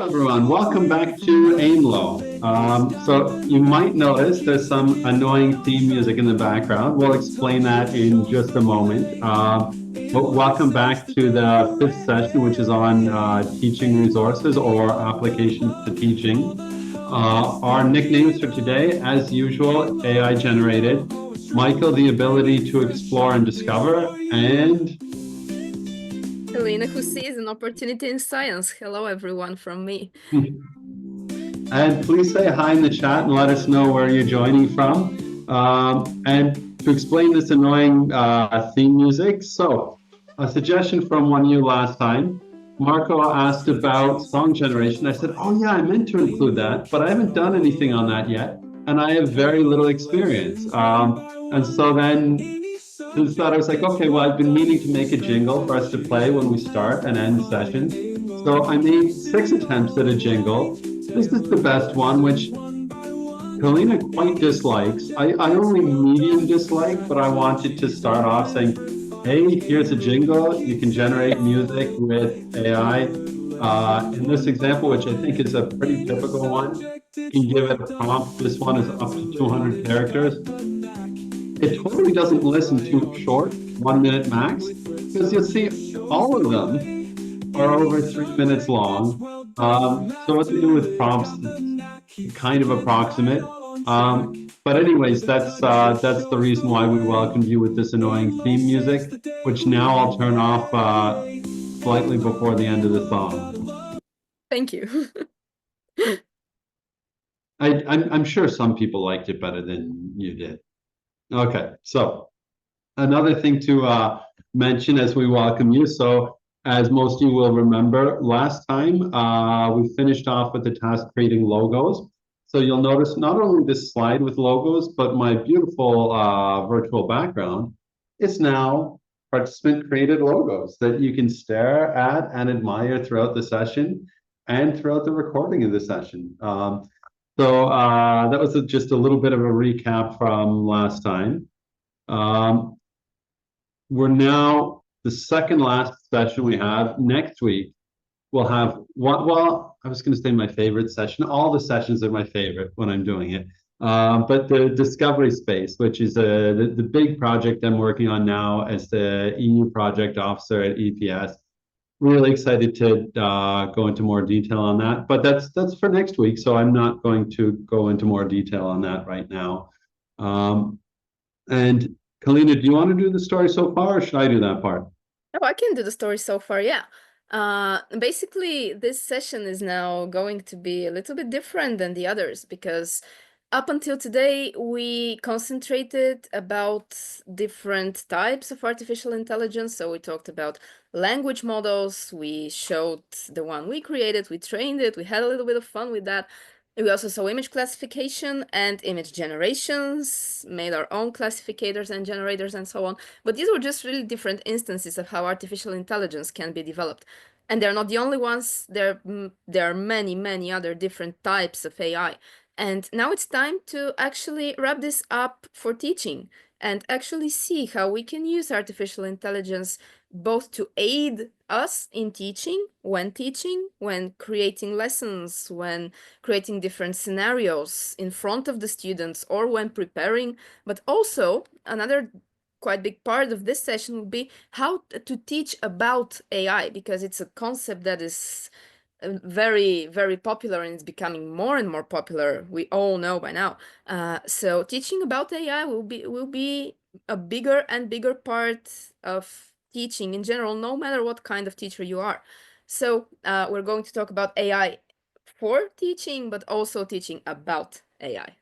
Everyone, welcome back to AIMLOW. So you might notice there's some annoying theme music in the background. We'll explain that in just a moment. But welcome back to the fifth session, which is on teaching resources or applications to teaching. Our nicknames for today, as usual, AI generated. Michael, the ability to explore and discover, and Kalina, who sees an opportunity in science. Hello, everyone, from me. And please say hi in the chat and let us know where you're joining from. And to explain this annoying theme music, so a suggestion from one of you last time, Marco asked about song generation. I said, oh yeah, I meant to include that, but I haven't done anything on that yet. And I have very little experience. And so then instead I was like, okay, well, I've been meaning to make a jingle for us to play when we start and end sessions. So I made 6 attempts at a jingle. This is the best one, which Kalina quite dislikes. I only medium dislike, but I wanted to start off saying, hey, here's a jingle. You can generate music with AI. In this example, which I think is a pretty typical one, you can give it a prompt. This one is up to 200 characters. It totally doesn't listen too short, 1 minute max, because you'll see all of them are over 3 minutes long. So what to do with prompts is kind of approximate. But anyways, that's the reason why we welcomed you with this annoying theme music, which now I'll turn off slightly before the end of the song. Thank you. I'm sure some people liked it better than you did. Okay, so another thing to mention as we welcome you. So as most of you will remember, last time we finished off with the task creating logos. So you'll notice not only this slide with logos, but my beautiful virtual background is now participant created logos that you can stare at and admire throughout the session and throughout the recording of the session. So that was just a little bit of a recap from last time. We're now the second last session we have. Next week, we'll have one, well, I was going to say my favorite session. All the sessions are my favorite when I'm doing it. But the discovery space, which is the big project I'm working on now as the EU project officer at EPS. Really excited to go into more detail on that, but that's for next week, so I'm not going to go into more detail on that right now. And Kalina, do you want to do the story so far, or should I do that part? Oh, I can do the story so far, yeah. Basically, this session is now going to be a little bit different than the others because up until today, we concentrated about different types of artificial intelligence. So we talked about language models, we showed the one we created, we trained it, we had a little bit of fun with that. We also saw image classification and image generations, made our own classificators and generators and so on. But these were just really different instances of how artificial intelligence can be developed. And they're not the only ones. There are many, many other different types of AI. And now it's time to actually wrap this up for teaching and actually see how we can use artificial intelligence both to aid us in teaching, when creating lessons, when creating different scenarios in front of the students, or when preparing. But also, another quite big part of this session will be how to teach about AI, because it's a concept that is very, very popular and it's becoming more and more popular. We all know by now. So teaching about AI will be a bigger and bigger part of teaching in general, no matter what kind of teacher you are. So we're going to talk about AI for teaching, but also teaching about AI.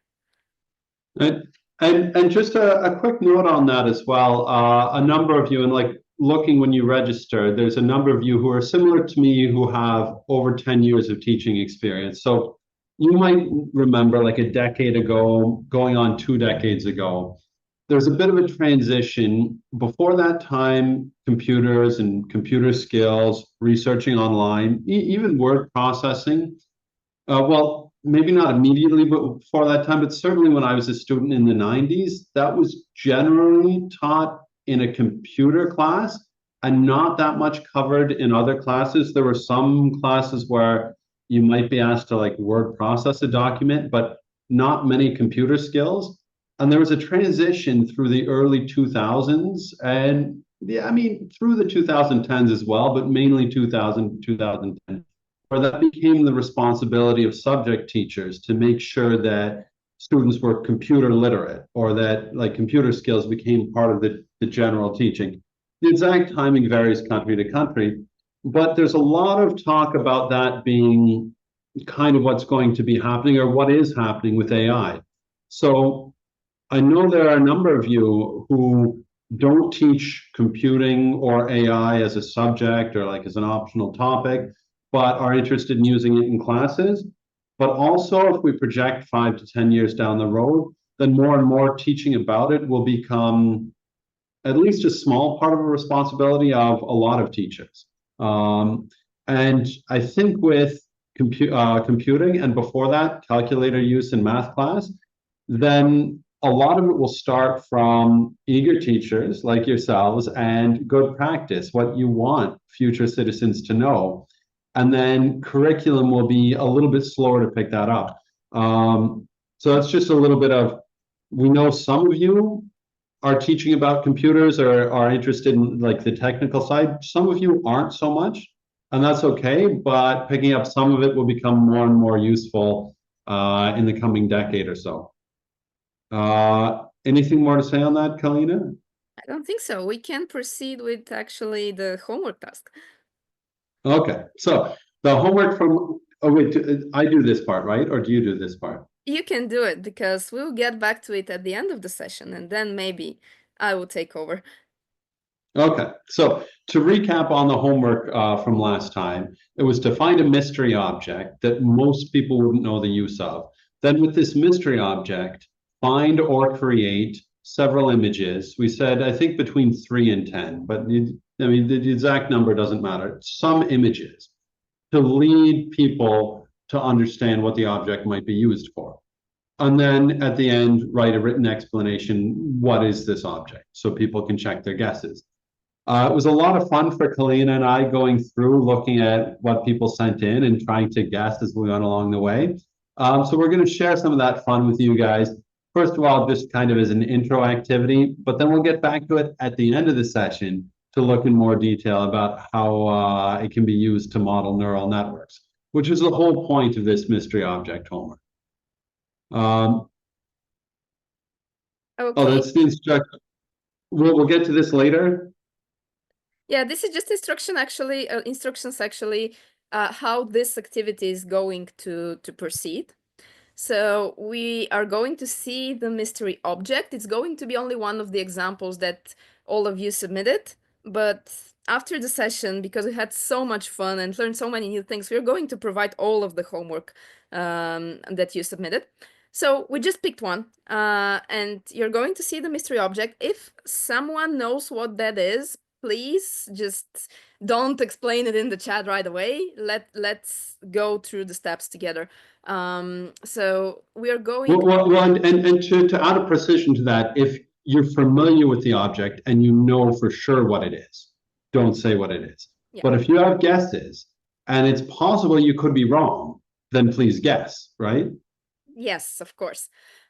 And just a quick note on that as well. A number of you, and like looking when you register, there's a number of you who are similar to me who have over 10 years of teaching experience. So you might remember like a decade ago, going on 2 decades ago, there's a bit of a transition. Before that time, computers and computer skills, researching online, even word processing. Well, maybe not immediately, but before that time, but certainly when I was a student in the 90s, that was generally taught in a computer class and not that much covered in other classes. There were some classes where you might be asked to like word process a document, but not many computer skills. And there was a transition through the early 2000s and yeah, I mean, through the 2010s as well, but mainly 2000, 2010, where that became the responsibility of subject teachers to make sure that students were computer literate or that like computer skills became part of the general teaching. The exact timing varies country to country, but there's a lot of talk about that being kind of what's going to be happening or what is happening with AI. So I know there are a number of you who don't teach computing or AI as a subject or like as an optional topic, but are interested in using it in classes. But also, if we project 5 to 10 years down the road, then more and more teaching about it will become at least a small part of a responsibility of a lot of teachers. And I think with computing and before that, calculator use in math class, then a lot of it will start from eager teachers like yourselves and good practice, what you want future citizens to know. And then curriculum will be a little bit slower to pick that up. So it's just a little bit of, we know some of you are teaching about computers or are interested in like the technical side. Some of you aren't so much, and that's okay, but picking up some of it will become more and more useful in the coming decade or so. Anything more to say on that, Kalina? I don't think so. We can proceed with actually the homework task. Okay, so the homework from, oh wait, I do this part, right? Or do you do this part? You can do it because we'll get back to it at the end of the session, and then maybe I will take over. Okay, so to recap on the homework from last time, it was to find a mystery object that most people wouldn't know the use of. Then with this mystery object, find or create several images. We said, I think between 3 and 10, but I mean, the exact number doesn't matter. Some images to lead people to understand what the object might be used for. And then at the end, write a written explanation. What is this object? So people can check their guesses. It was a lot of fun for Kalina and I going through looking at what people sent in and trying to guess as we went along the way. So we're going to share some of that fun with you guys. First of all, just kind of as an intro activity, but then we'll get back to it at the end of the session to look in more detail about how it can be used to model neural networks, which is the whole point of this mystery object homework. Oh, Okay. that's the instruction. We'll get to this later. Yeah, this is just instructions actually, how this activity is going to proceed. So we are going to see the mystery object. It's going to be only one of the examples that all of you submitted, but after the session, because we had so much fun and learned so many new things, we're going to provide all of the homework that you submitted. So we just picked one, and you're going to see the mystery object. If someone knows what that is, please just don't explain it in the chat right away. Let's go through the steps together. So we are going. And to add a precision to that, if you're familiar with the object and you know for sure what it is, don't say what it is. Yeah. But if you have guesses and it's possible you could be wrong, then please guess, right? Yes, of course.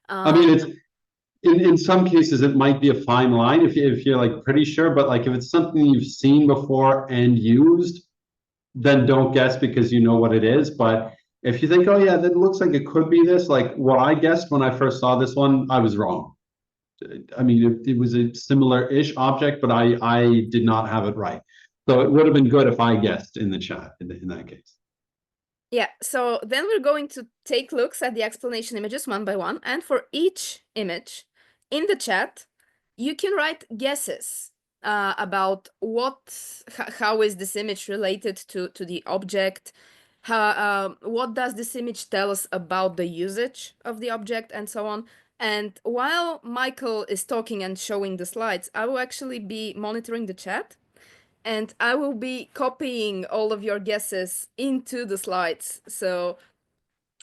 I mean, it's in some cases it might be a fine line if you're like pretty sure, but like if it's something you've seen before and used, then don't guess because you know what it is. But if you think, oh yeah, that looks like it could be this, like what I guessed when I first saw this one, I was wrong. I mean, it was a similar-ish object, but I did not have it right. So it would have been good if I guessed in the chat in that case. Yeah, so then we're going to take looks at the explanation images one by one, and for each image in the chat, you can write guesses about how is this image related to the object, what does this image tell us about the usage of the object, and so on. And while Michael is talking and showing the slides, I will actually be monitoring the chat. And I will be copying all of your guesses into the slides. So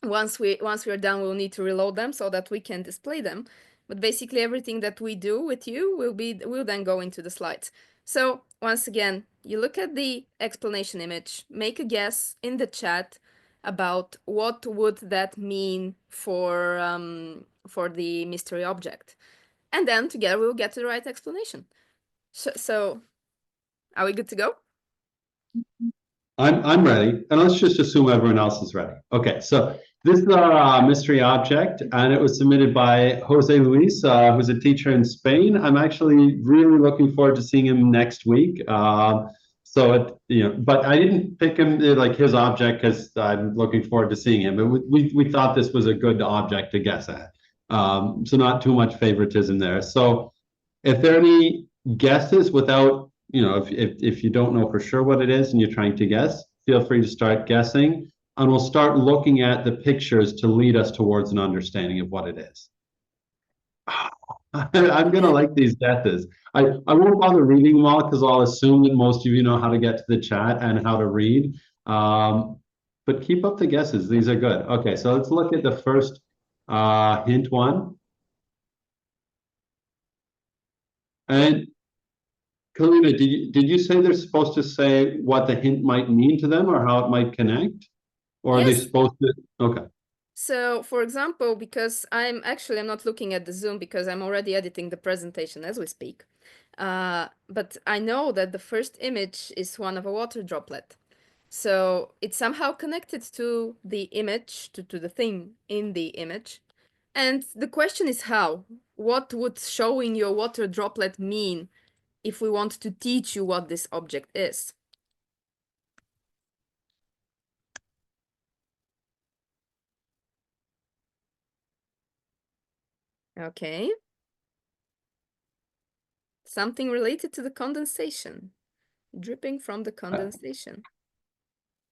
once we are done, we'll need to reload them so that we can display them. But basically everything that we do with you will then go into the slides. So once again, you look at the explanation image, make a guess in the chat. about what would that mean for the mystery object. And then together we'll get to the right explanation. So are we good to go? I'm ready, and let's just assume everyone else is ready. Okay, so this is our mystery object, and it was submitted by Jose Luis, who's a teacher in Spain. I'm actually really looking forward to seeing him next week. But I didn't pick him like his object because I'm looking forward to seeing him. But we thought this was a good object to guess at, so not too much favoritism there. So if there are any guesses without, if you don't know for sure what it is and you're trying to guess, feel free to start guessing, and we'll start looking at the pictures to lead us towards an understanding of what it is. I'm gonna like these guesses. I won't bother reading them all because I'll assume that most of you know how to get to the chat and how to read. But keep up the guesses. These are good. Okay, so let's look at the first hint one. And Kalina, did you say they're supposed to say what the hint might mean to them or how it might connect? Or are they Yes. supposed to? Okay. So, for example, because I'm not looking at the Zoom because I'm already editing the presentation as we speak. But I know that the first image is one of a water droplet. So it's somehow connected to the image, to the thing in the image. And the question is how? What would showing your water droplet mean if we want to teach you what this object is? Okay. Something related to the condensation, dripping from the condensation.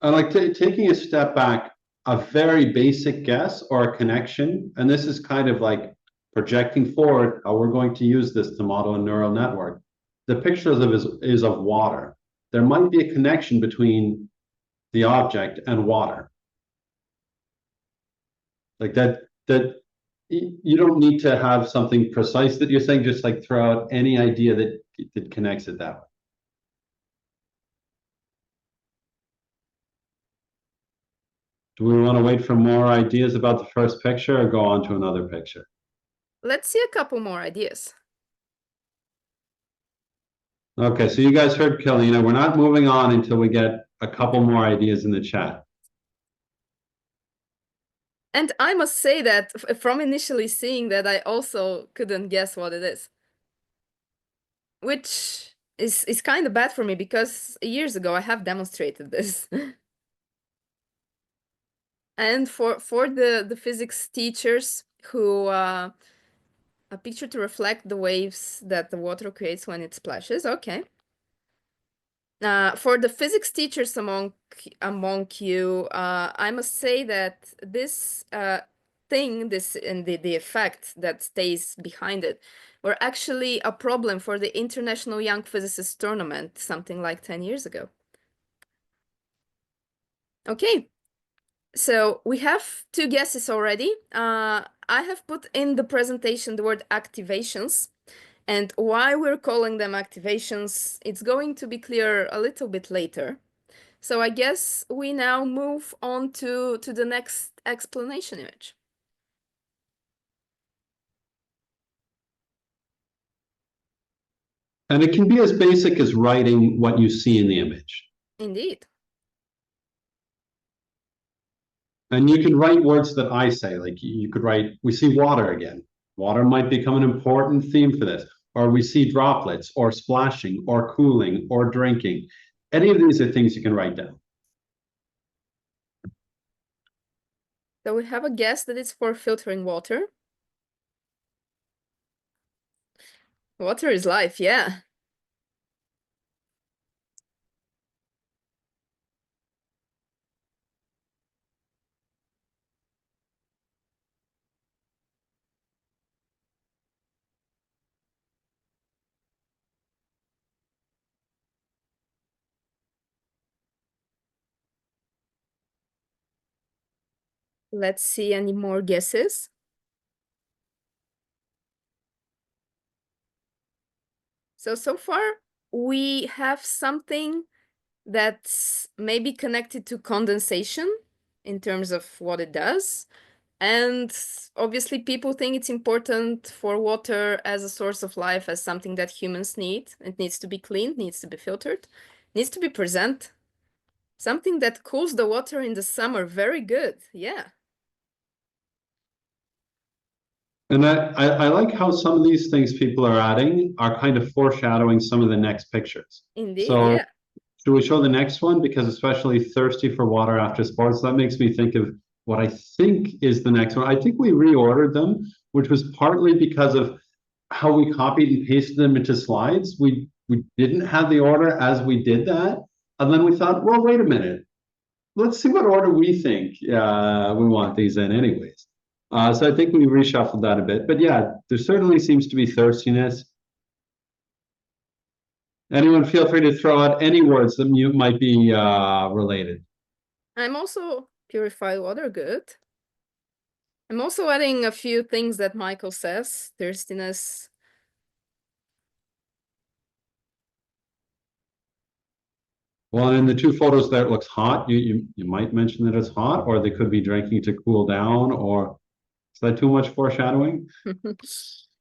I like taking a step back, a very basic guess or a connection, and this is kind of like projecting forward how we're going to use this to model a neural network. The picture is of water. There might be a connection between the object and water. Like that you don't need to have something precise that you're saying, just like throw out any idea that connects it that way. Do we want to wait for more ideas about the first picture or go on to another picture? Let's see a couple more ideas. Okay, so you guys heard Kalina. We're not moving on until we get a couple more ideas in the chat. And I must say that from initially seeing that, I also couldn't guess what it is. Which is kind of bad for me because years ago I have demonstrated this. And for the physics teachers who a picture to reflect the waves that the water creates when it splashes, okay. For the physics teachers among you, I must say that this thing, this and the effect that stays behind it, were actually a problem for the International Young Physicists Tournament, something like 10 years ago. Okay, so we have two guesses already. I have put in the presentation the word activations. And why we're calling them activations, it's going to be clear a little bit later. So I guess we now move on to the next explanation image. And it can be as basic as writing what you see in the image. Indeed. And you can write words that I say, like you could write, we see water again. Water might become an important theme for this. Or we see droplets, or splashing, or cooling, or drinking. Any of these are things you can write down. So we have a guess that it's for filtering water. Water is life, yeah. Let's see any more guesses. So far we have something that's maybe connected to condensation, in terms of what it does. And obviously, people think it's important for water as a source of life, as something that humans need. It needs to be clean, needs to be filtered, needs to be present. Something that cools the water in the summer. Very good. Yeah. And I like how some of these things people are adding are kind of foreshadowing some of the next pictures. Indeed. So Yeah. should we show the next one? Because especially thirsty for water after sports, that makes me think of what I think is the next one. I think we reordered them, which was partly because of how we copied and pasted them into slides. We didn't have the order as we did that. And then we thought, well, wait a minute. Let's see what order we think we want these in anyways. So I think we reshuffled that a bit. But yeah, there certainly seems to be thirstiness. Anyone feel free to throw out any words that might be related. I'm also purified water. Good. I'm also adding a few things that Michael says. Thirstiness. Well, in the two photos there, it looks hot. You might mention that it's hot, or they could be drinking to cool down, or is that too much foreshadowing?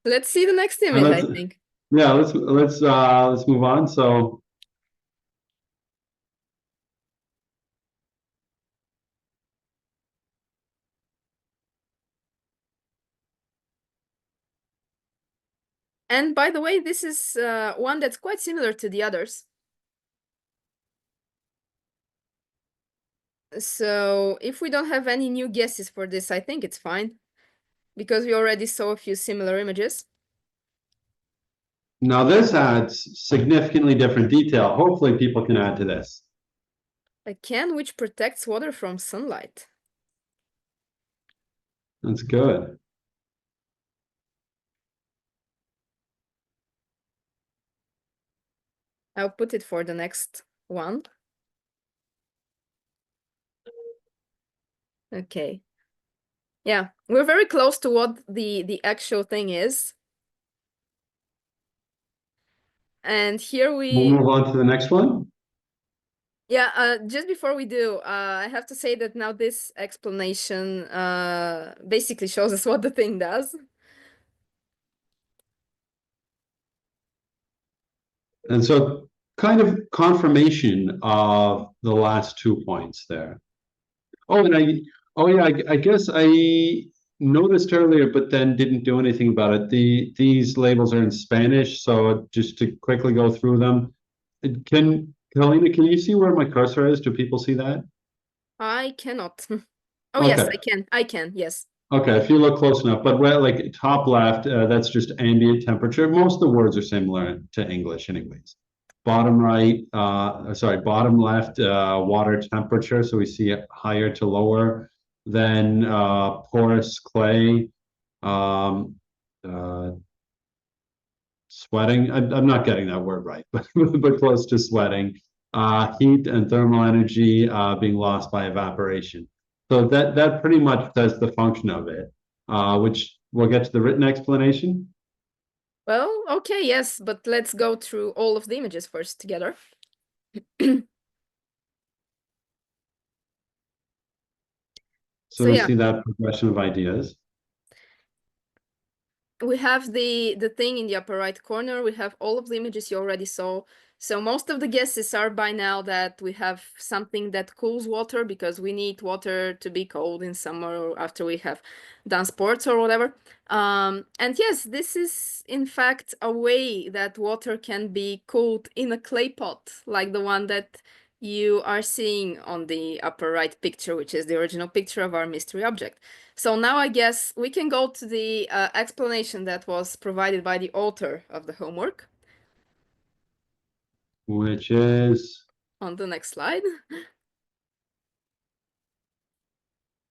Let's see the next And image, I think. yeah, let's move on. So And by the way, this is one that's quite similar to the others. So if we don't have any new guesses for this, I think it's fine, because we already saw a few similar images. now this adds significantly different detail. Hopefully people can add to this. A can which protects water from sunlight. That's good. I'll put it for the next one. Okay. Yeah, we're very close to what the actual thing is. And here We'll move on to the next one. Yeah, just before we do, I have to say that now this explanation basically shows us what the thing does. And so kind of confirmation of the last 2 points there. Oh, I guess I noticed earlier, but then didn't do anything about it. These labels are in Spanish, so just to quickly go through them. Kalina, can you see where my cursor is? Do people see that? I cannot. Oh, yes, Okay. I can, yes. Okay, if you look close enough, but where, like top left, that's just ambient temperature. Most of the words are similar to English anyways. Bottom right, sorry, bottom left, water temperature. So we see it higher to lower. Then porous clay, um, uh, sweating. I'm not getting that word right, but close to sweating. Heat and thermal energy being lost by evaporation. So that pretty much says the function of it, which we'll get to the written explanation. Well, okay, yes, but let's go through all of the images first together. So we see that progression of ideas. We have the thing in the upper right corner. We have all of the images you already saw. So most of the guesses are by now that we have something that cools water, because we need water to be cold in summer or after we have done sports or whatever. And yes, this is in fact a way that water can be cooled in a clay pot, like the one that you are seeing on the upper right picture, which is the original picture of our mystery object. So now I guess we can go to the explanation that was provided by the author of the homework. Which is? On the next slide.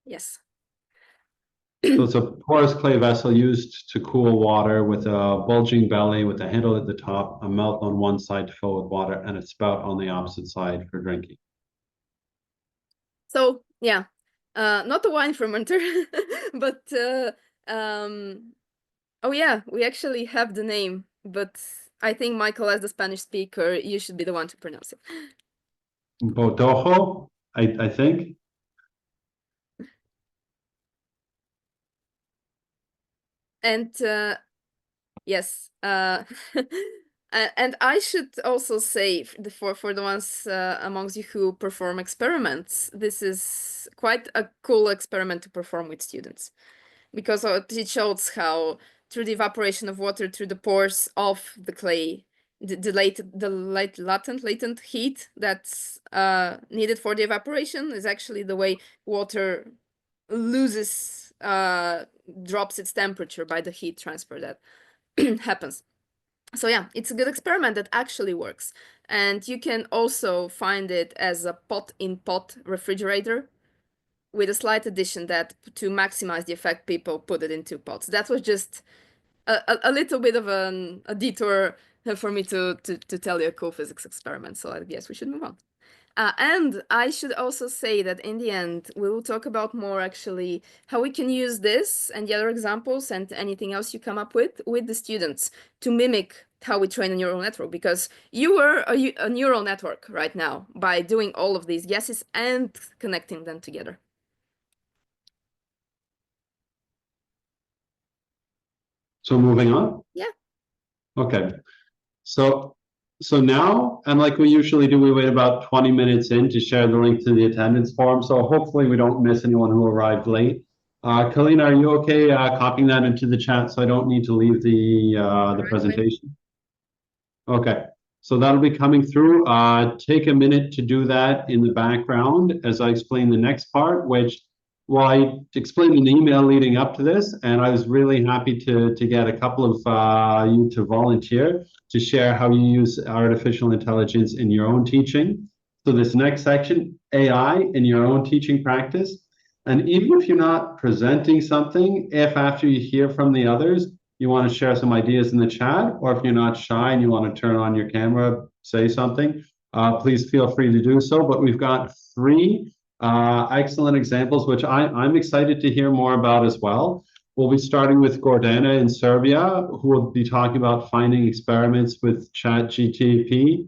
Yes. So it's a porous clay vessel used to cool water with a bulging belly with a handle at the top, a mouth on one side to fill with water, and a spout on the opposite side for drinking. So yeah, not a wine fermenter, but oh yeah, we actually have the name, but I think Michael, as the Spanish speaker, you should be the one to pronounce it. Botojo, I think. And yes, and I should also say for the ones amongst you who perform experiments, this is quite a cool experiment to perform with students, because it shows how through the evaporation of water through the pores of the clay, latent heat that's needed for the evaporation is actually the way water loses, drops its temperature by the heat transfer that happens. So yeah, it's a good experiment that actually works. And you can also find it as a pot-in-pot refrigerator, with a slight addition that to maximize the effect, people put it into pots. That was just a little bit of a detour for me to tell you a cool physics experiment. So I guess we should move on. And I should also say that in the end, we will talk about more actually how we can use this and the other examples and anything else you come up with the students to mimic how we train a neural network, because you are a neural network right now by doing all of these guesses and connecting them together. So moving on? Yeah. Okay. So now, and like we usually do, we wait about 20 minutes in to share the link to the attendance form. So hopefully we don't miss anyone who arrived late. Kalina, are you okay copying that into the chat so I don't need to leave the presentation? Okay, so that'll be coming through. Take a minute to do that in the background as I explain the next part, which, well, I explained in the email leading up to this, and I was really happy to get a couple of you to volunteer to share how you use artificial intelligence in your own teaching. So this next section, AI in your own teaching practice. And even if you're not presenting something, if after you hear from the others, you want to share some ideas in the chat, or if you're not shy and you want to turn on your camera, say something, please feel free to do so. But we've got three excellent examples, which I'm excited to hear more about as well. We'll be starting with Gordana in Serbia, who will be talking about finding experiments with ChatGPT.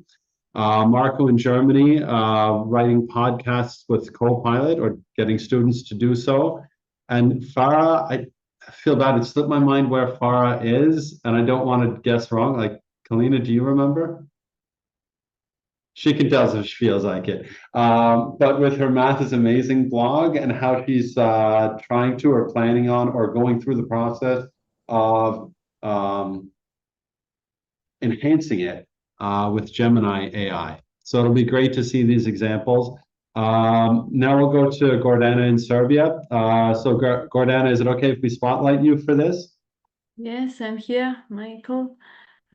Marco in Germany, writing podcasts with Copilot or getting students to do so. And Farah, I feel bad, it slipped my mind where Farah is, and I don't want to guess wrong. Like, Kalina, do you remember? She can tell us if she feels like it. But with her Math is Amazing blog and how she's trying to or planning on or going through the process of enhancing it with Gemini AI. So it'll be great to see these examples. Now we'll go to Gordana in Serbia. So Gordana, is it okay if we spotlight you for this? Yes, I'm here, Michael.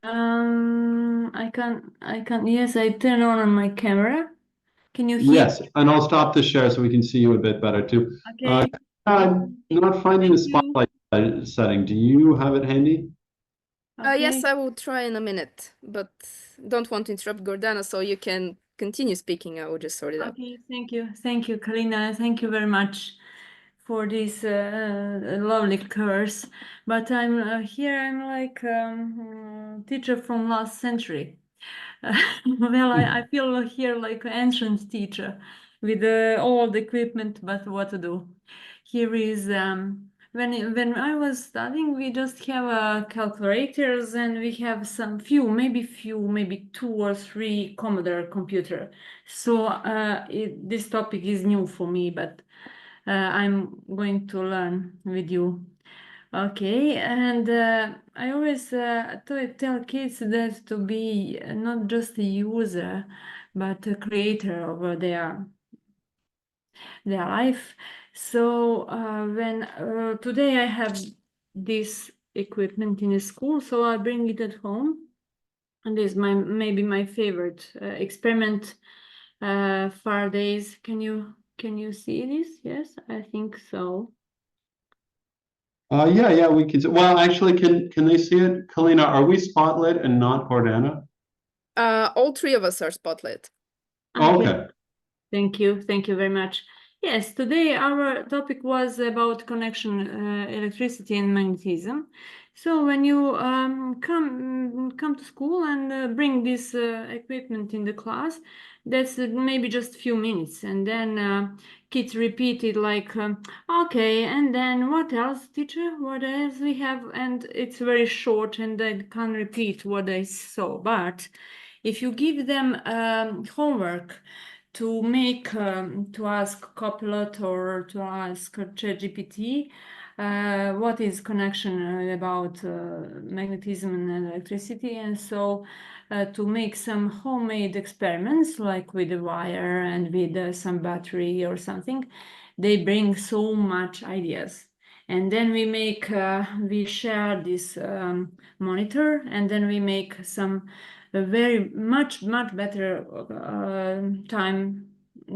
I can, yes, I turn on my camera. Can you hear? Yes, and I'll stop the share so we can see you a bit better too. Okay. Not finding the spotlight setting. Do you have it handy? Yes, I will try in a minute, but don't want to interrupt Gordana, so you can continue speaking. I will just sort it out. Okay, thank you, Kalina. Thank you very much for this lovely course. But I'm here. I'm like teacher from last century. Well, I feel here like an ancient teacher with all the equipment, but what to do? Here is when I was studying, we just have calculators and we have maybe two or three Commodore computer. So this topic is new for me, but I'm going to learn with you. Okay, and I always tell kids that to be not just a user, but a creator of their life. So when today I have this equipment in a school, so I bring it at home, and this is maybe my favorite experiment. Days. Can you see this? Yes, I think so. Yeah, we can. Well, actually, can they see it? Kalina, are we spotlit and not Gordana? All three of us are spotlit. Okay. Thank you very much. Yes, today our topic was about connection, electricity and magnetism. So when you come to school and bring this equipment in the class, that's maybe just a few minutes, and then kids repeat it like, okay, and then what else, teacher? What else we have? And it's very short, and they can't repeat what they saw. But if you give them homework to make to ask Copilot or to ask ChatGPT what is connection about magnetism and electricity, and so to make some homemade experiments like with a wire and with some battery or something, they bring so much ideas. And then we share this monitor, and then we make some very much better time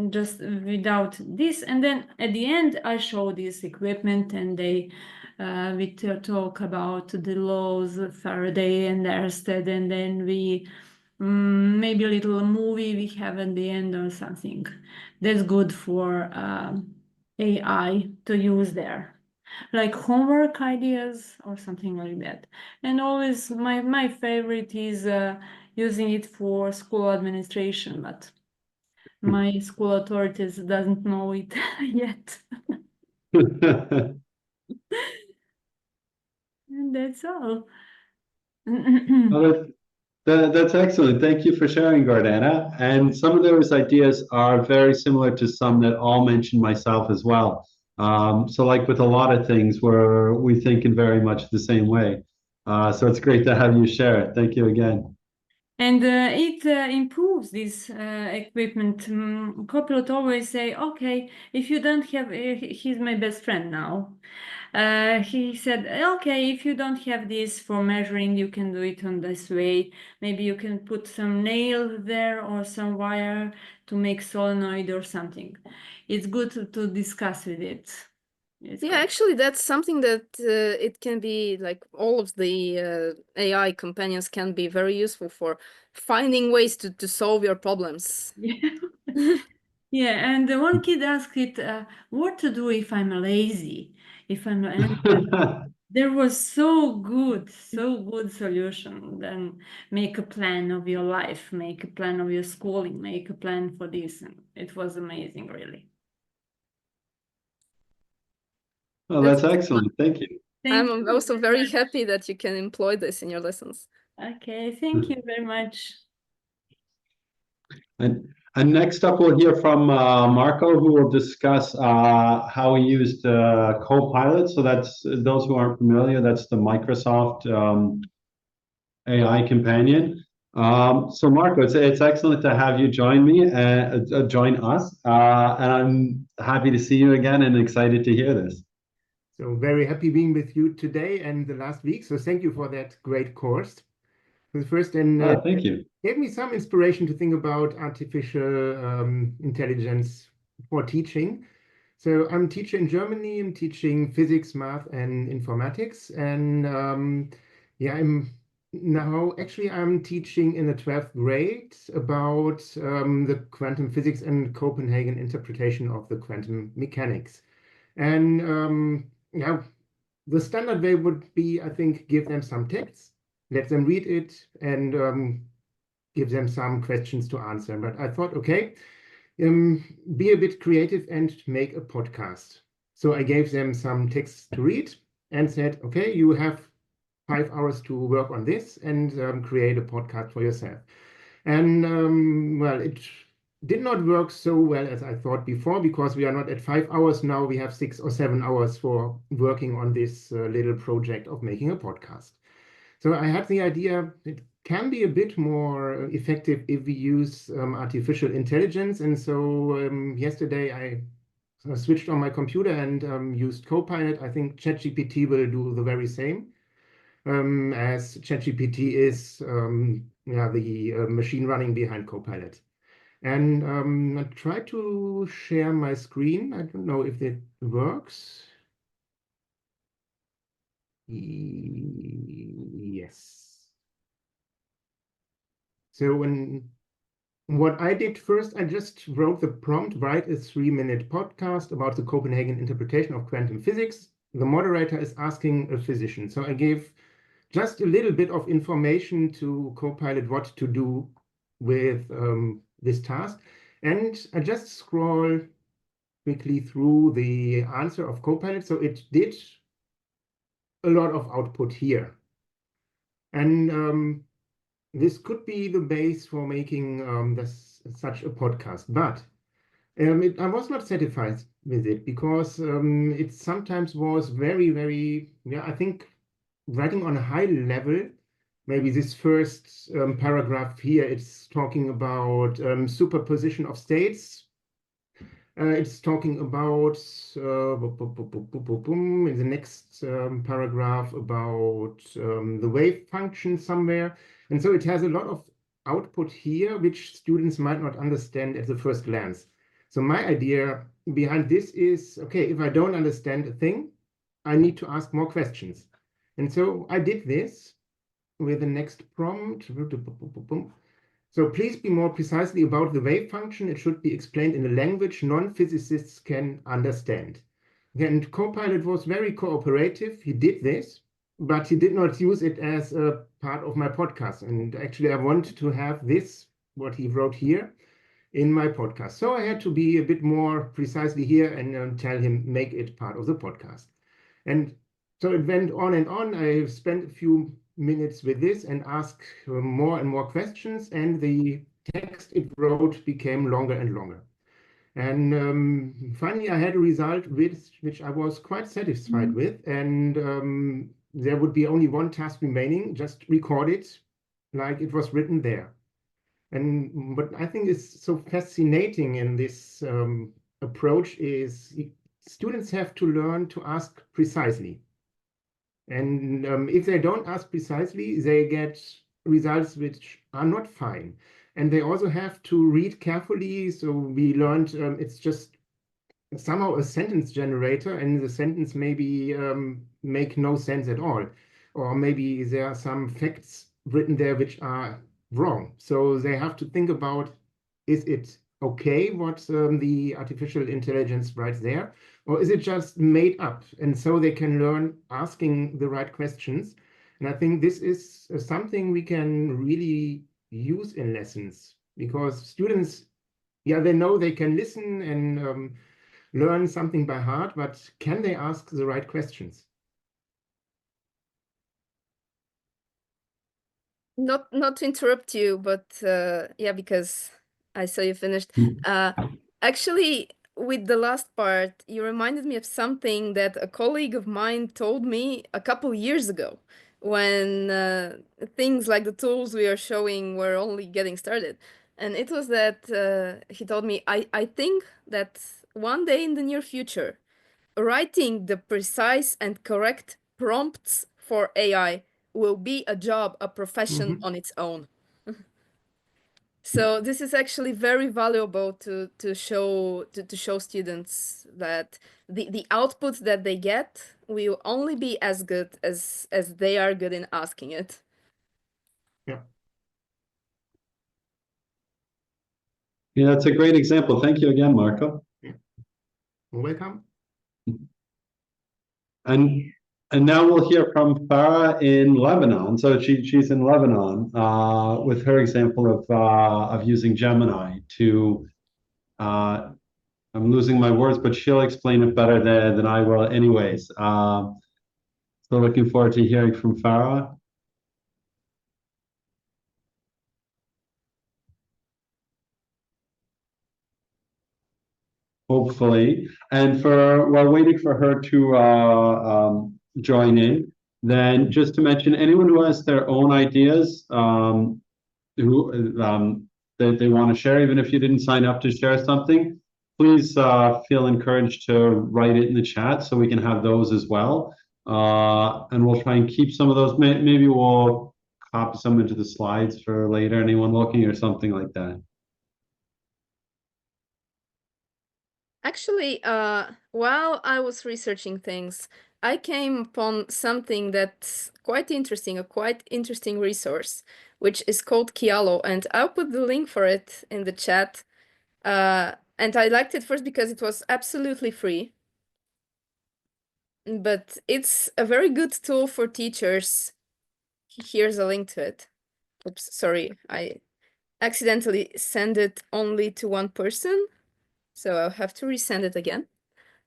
just without this. And then at the end I show this equipment, and we talk about the laws of Faraday and Ørsted, and then we maybe a little movie we have at the end or something that's good for AI to use there, like homework ideas or something like that. And always my favorite is using it for school administration, but my school authorities doesn't know it yet. And that's all. Well, that's excellent. Thank you for sharing, Gordana. And some of those ideas are very similar to some that I'll mention myself as well. So, like with a lot of things, we think in very much the same way. So it's great to have you share it. Thank you again. And it improves this equipment. Copilot always say, okay, if you don't have, he's my best friend now. He said, okay, if you don't have this for measuring, you can do it on this way. Maybe you can put some nail there or some wire to make solenoid or something. It's good to discuss with it. Yeah, actually, that's something that it can be like all of the AI companions can be very useful for finding ways to solve your problems. Yeah. Yeah, and one kid asked it, what to do if I'm lazy? If I'm, and there was so good solution. Then make a plan of your life, make a plan of your schooling, make a plan for this. And it was amazing, really. Well, that's excellent. Thank you. Thank I'm you also very very much. happy that you can employ this in your lessons. Okay, thank you very much. And next up, we'll hear from Marco, who will discuss how he used Copilot. So that's those who aren't familiar, that's the Microsoft AI companion. So Marco, it's excellent to have you join me and join us. And I'm happy to see you again and excited to hear this. So very happy being with you today and the last week. So thank you for that great course. The first and Thank you. gave me some inspiration to think about artificial intelligence for teaching. So I'm a teacher in Germany. I'm teaching physics, math, and informatics. And yeah, I'm teaching in the 12th grade about the quantum physics and Copenhagen interpretation of the quantum mechanics. And yeah, the standard way would be, I think, give them some text, let them read it, and give them some questions to answer. But I thought, okay, be a bit creative and make a podcast. So I gave them some text to read and said, okay, you have 5 hours to work on this and create a podcast for yourself. And well, it did not work so well as I thought before, because we are not at 5 hours now. We have 6 or 7 hours for working on this little project of making a podcast. So I had the idea it can be a bit more effective if we use artificial intelligence. And so yesterday I switched on my computer and used Copilot. I think ChatGPT will do the very same, as ChatGPT is the machine running behind Copilot. And I try to share my screen. I don't know if it works. Yes. So what I did first, I just wrote the prompt, write a 3-minute podcast about the Copenhagen interpretation of quantum physics. the moderator is asking a physician. So I gave just a little bit of information to Copilot what to do with this task. And I just scroll quickly through the answer of Copilot. So it did a lot of output here. And this could be the base for making such a podcast. But I was not satisfied with it because it sometimes was very, very, yeah, I think writing on a high level. Maybe this first paragraph here, it's talking about superposition of states. It's talking about, in the next paragraph, about the wave function somewhere. And so it has a lot of output here, which students might not understand at the first glance. So my idea behind this is, okay, if I don't understand a thing, I need to ask more questions. And so I did this with the next prompt. So please be more precisely about the wave function. It should be explained in a language non-physicists can understand. And Copilot was very cooperative. He did this, but he did not use it as a part of my podcast. And actually, I want to have this, what he wrote here, in my podcast. So I had to be a bit more precisely here and tell him, make it part of the podcast. And so it went on and on. I spent a few minutes with this and asked more and more questions, and the text it wrote became longer and longer. And finally, I had a result which I was quite satisfied with. And there would be only one task remaining, just record it like it was written there. And what I think is so fascinating in this approach is students have to learn to ask precisely. And if they don't ask precisely, they get results which are not fine. And they also have to read carefully. So we learned it's just somehow a sentence generator, and the sentence maybe make no sense at all. Or maybe there are some facts written there which are wrong. So they have to think about, is it okay what the artificial intelligence writes there? Or is it just made up? And so they can learn asking the right questions. And I think this is something we can really use in lessons, because students, yeah, they know they can listen and learn something by heart, but can they ask the right questions? Not to interrupt you, but yeah, because I saw you finished. Actually, with the last part, you reminded me of something that a colleague of mine told me a couple years ago, when things like the tools we are showing were only getting started. And it was that he told me, I think that one day in the near future, writing the precise and correct prompts for AI will be a job, a profession on its own. So this is actually very valuable to show students that the output that they get will only be as good as they are good in asking it. Yeah. Yeah, that's a great example. Thank you again, Marco. Yeah. You're welcome. And now we'll hear from Farah in Lebanon. So she's in Lebanon with her example of using Gemini to. I'm losing my words, but she'll explain it better than I will, anyways. So looking forward to hearing from Farah. Hopefully. And while waiting for her to join in, then just to mention, anyone who has their own ideas that they want to share, even if you didn't sign up to share something, please feel encouraged to write it in the chat so we can have those as well. And we'll try and keep some of those. Maybe we'll copy some into the slides for later, anyone looking, or something like that. Actually, while I was researching things, I came upon something that's quite interesting, a quite interesting resource, which is called Kialo, and I'll put the link for it in the chat. And I liked it first because it was absolutely free. but it's a very good tool for teachers. Here's a link to it. Oops, sorry, I accidentally sent it only to one person, so I'll have to resend it again.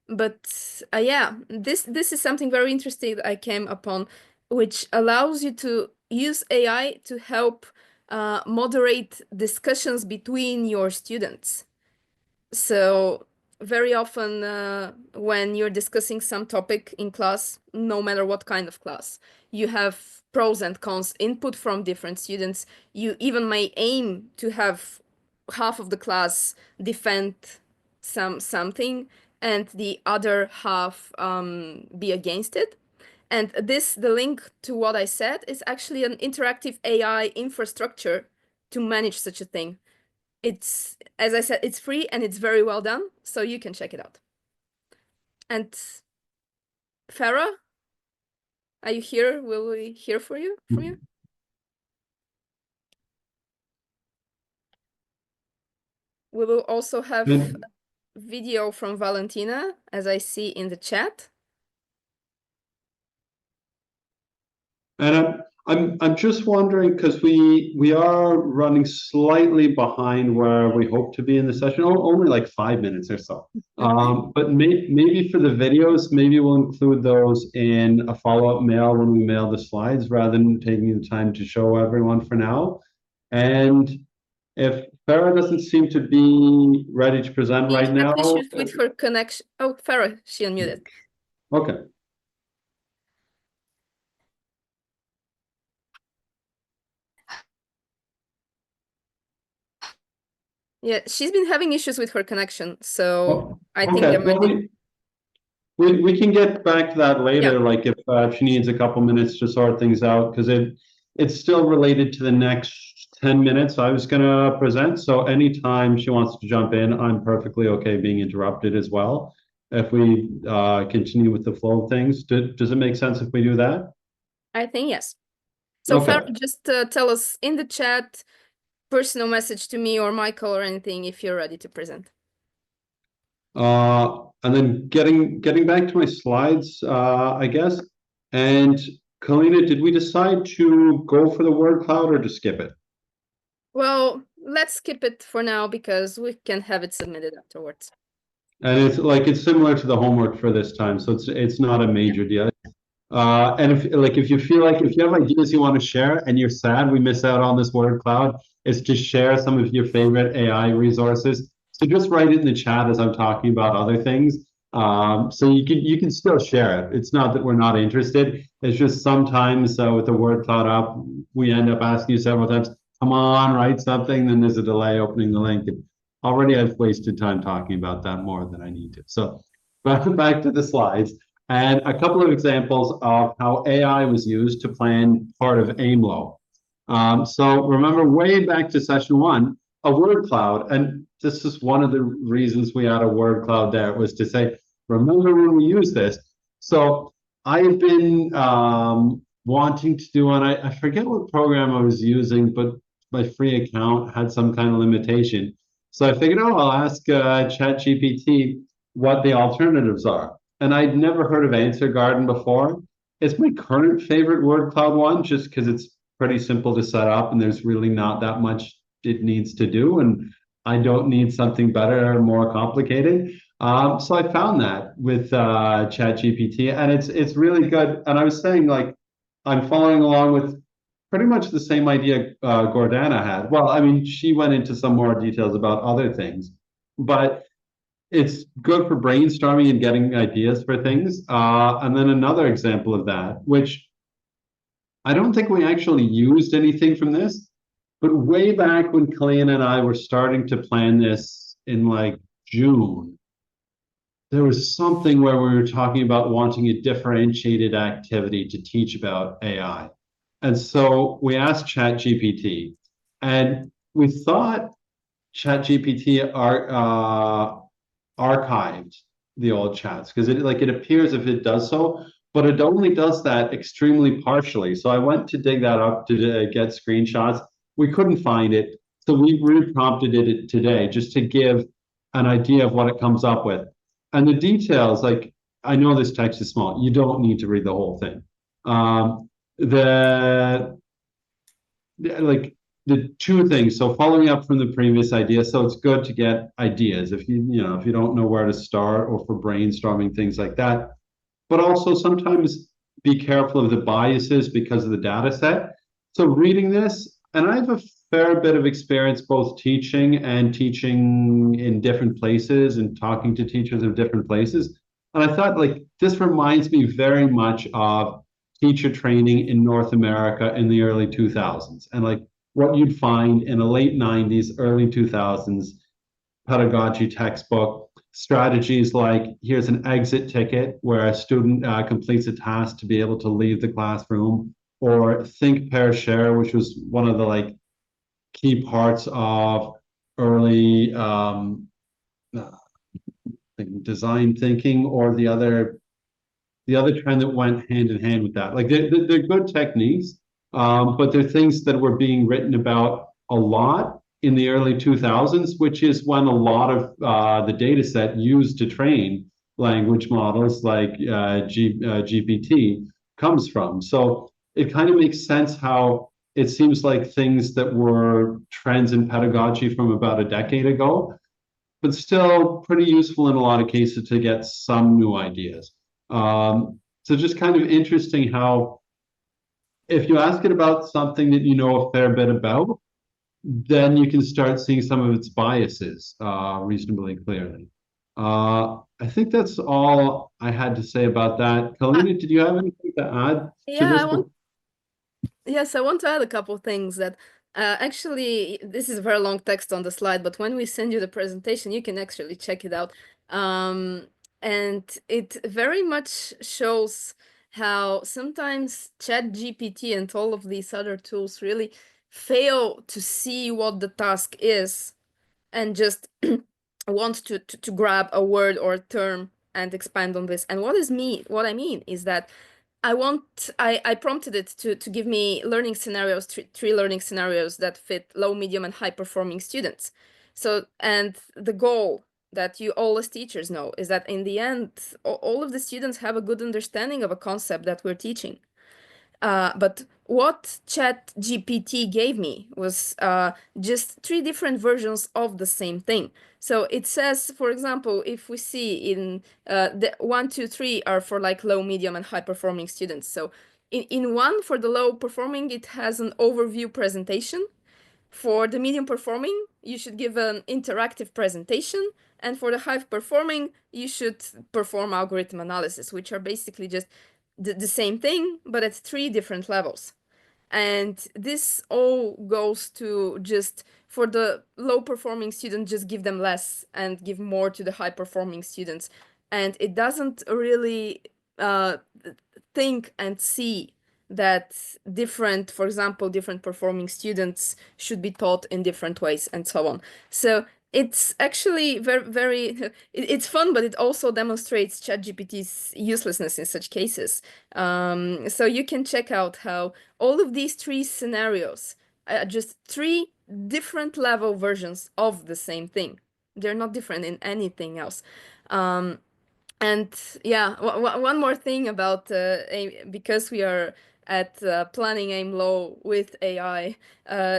But yeah, this is something very interesting that I came upon, which allows you to use AI to help moderate discussions between your students. So very often when you're discussing some topic in class, no matter what kind of class, you have pros and cons input from different students. You even may aim to have half of the class defend something and the other half be against it. And the link to what I said is actually an interactive AI infrastructure to manage such a thing. It's, as I said, it's free and it's very well done, so you can check it out. And Farah, are you here? Will we hear from you? We will also have a video from Valentina, as I see in the chat. And I'm just wondering, because we are running slightly behind where we hope to be in the session, only like 5 minutes or so. But maybe for the videos, maybe we'll include those in a follow-up mail when we mail the slides, rather than taking the time to show everyone for now. And if Farah doesn't seem to be ready to present right now. Issues with her connection. Oh, Farah, she unmuted. Okay. Yeah, she's been having issues with her connection, so I think Okay. there might be. We can get back to that later, like if she needs a couple minutes to sort things out, because it's still related to the next 10 minutes I was going to present. So anytime she wants to jump in, I'm perfectly okay being interrupted as well. If we continue with the flow of things, does it make sense if we do that? I think yes. So Okay. Farah, just tell us in the chat, personal message to me or Michael or anything if you're ready to present. And then getting back to my slides, I guess. And Kalina, did we decide to go for the word cloud or to skip it? Well, let's skip it for now because we can have it submitted afterwards. And it's similar to the homework for this time, so it's not a major deal. And if you feel like if you have ideas you want to share and you're sad we miss out on this word cloud, it's to share some of your favorite AI resources. So just write it in the chat as I'm talking about other things. So you can still share it. It's not that we're not interested. It's just sometimes with the word cloud up, we end up asking you several times, come on, write something. Then there's a delay opening the link. And already I've wasted time talking about that more than I need to. So back to the slides. And a couple of examples of how AI was used to plan part of AIMLOW. So remember way back to session 1, a word cloud, and this is one of the reasons we had a word cloud there, was to say, remember when we use this. So I've been wanting to do, and I forget what program I was using, but my free account had some kind of limitation. So I figured, I'll ask ChatGPT what the alternatives are. And I'd never heard of Answer Garden before. It's my current favorite word cloud one, just because it's pretty simple to set up and there's really not that much it needs to do. And I don't need something better or more complicated. So I found that with ChatGPT, and it's really good. And I was saying, like, I'm following along with pretty much the same idea Gordana had. Well, I mean, she went into some more details about other things, but it's good for brainstorming and getting ideas for things. And then another example of that, which I don't think we actually used anything from this, but way back when Kalina and I were starting to plan this in like June, there was something where we were talking about wanting a differentiated activity to teach about AI. And so we asked ChatGPT, and we thought ChatGPT archived the old chats, because it appears if it does so, but it only does that extremely partially. So I went to dig that up to get screenshots. We couldn't find it, so we reprompted it today just to give an idea of what it comes up with. And the details, like I know this text is small. You don't need to read the whole thing. The like the two things. So following up from the previous idea, so it's good to get ideas if if you don't know where to start or for brainstorming things like that. But also sometimes be careful of the biases because of the data set. So reading this, and I have a fair bit of experience both teaching and teaching in different places and talking to teachers of different places. And I thought like this reminds me very much of teacher training in North America in the early 2000s. And like what you'd find in a late 90s, early 2000s pedagogy textbook, strategies like here's an exit ticket where a student completes a task to be able to leave the classroom, or think, pair, share, which was one of the like key parts of early design thinking, or the other trend that went hand in hand with that. Like they're good techniques, but they're things that were being written about a lot in the early 2000s, which is when a lot of the data set used to train language models like GPT comes from. So it kind of makes sense how it seems like things that were trends in pedagogy from about a decade ago, but still pretty useful in a lot of cases to get some new ideas. So just kind of interesting how if you ask it about something that you know a fair bit about, then you can start seeing some of its biases reasonably clearly. I think that's all I had to say about that. Kalina, did you have anything to add to Yeah, this? yes, I want to add a couple things that actually this is a very long text on the slide, but when we send you the presentation, you can actually check it out. And it very much shows how sometimes ChatGPT and all of these other tools really fail to see what the task is and just want to grab a word or a term and expand on this. And what I mean is that I prompted it to give me learning scenarios, three learning scenarios that fit low, medium, and high performing students. So, and the goal that you all as teachers know is that in the end, all of the students have a good understanding of a concept that we're teaching. But what ChatGPT gave me was just three different versions of the same thing. So it says, for example, if we see in the 1, 2, 3 are for like low, medium, and high performing students. So in one, for the low performing, it has an overview presentation. For the medium performing, you should give an interactive presentation. And for the high performing, you should perform algorithm analysis, which are basically just the same thing, but at three different levels. And this all goes to just, for the low performing student, just give them less and give more to the high performing students. And it doesn't really think and see that different, for example, different performing students should be taught in different ways and so on. So it's actually very, it's fun, but it also demonstrates ChatGPT's uselessness in such cases. So you can check out how all of these three scenarios are just three different level versions of the same thing. They're not different in anything else. And yeah, one more thing about because we are at planning AIMLOW with AI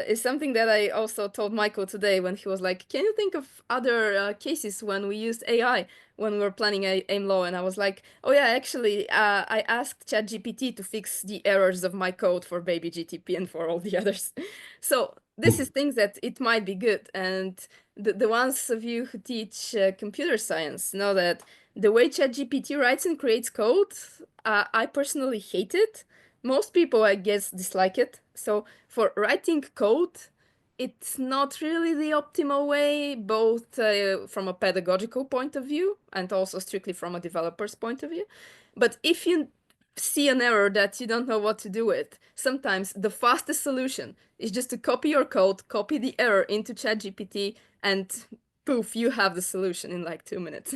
is something that I also told Michael today when he was like, can you think of other cases when we used AI when we were planning AIMLOW? And I was like, oh yeah, actually, I asked ChatGPT to fix the errors of my code for baby GTP and for all the others. So this is things that it might be good. And the ones of you who teach computer science know that the way ChatGPT writes and creates code, I personally hate it. Most people, I guess, dislike it. So for writing code, it's not really the optimal way, both from a pedagogical point of view and also strictly from a developer's point of view. But if you see an error that you don't know what to do with, sometimes the fastest solution is just to copy your code, copy the error into ChatGPT, and poof, you have the solution in like 2 minutes.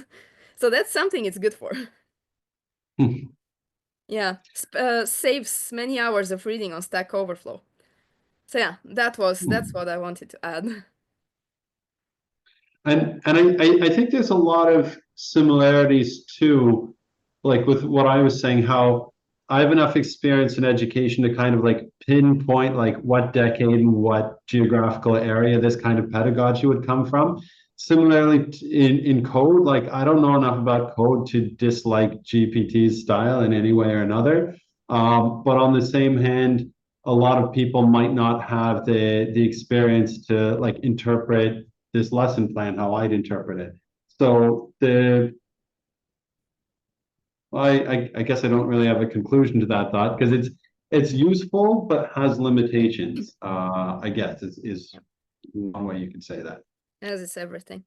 So that's something it's good for. Yeah, saves many hours of reading on Stack Overflow. So yeah, that's what I wanted to add. And I think there's a lot of similarities too like with what I was saying, how I have enough experience in education to kind of like pinpoint like what decade and what geographical area this kind of pedagogy would come from. Similarly, in code, like I don't know enough about code to dislike GPT's style in any way or another. But on the same hand, a lot of people might not have the experience to like interpret this lesson plan how I'd interpret it. So I guess I don't really have a conclusion to that thought because it's useful but has limitations. I guess is one way you can say that. As is everything.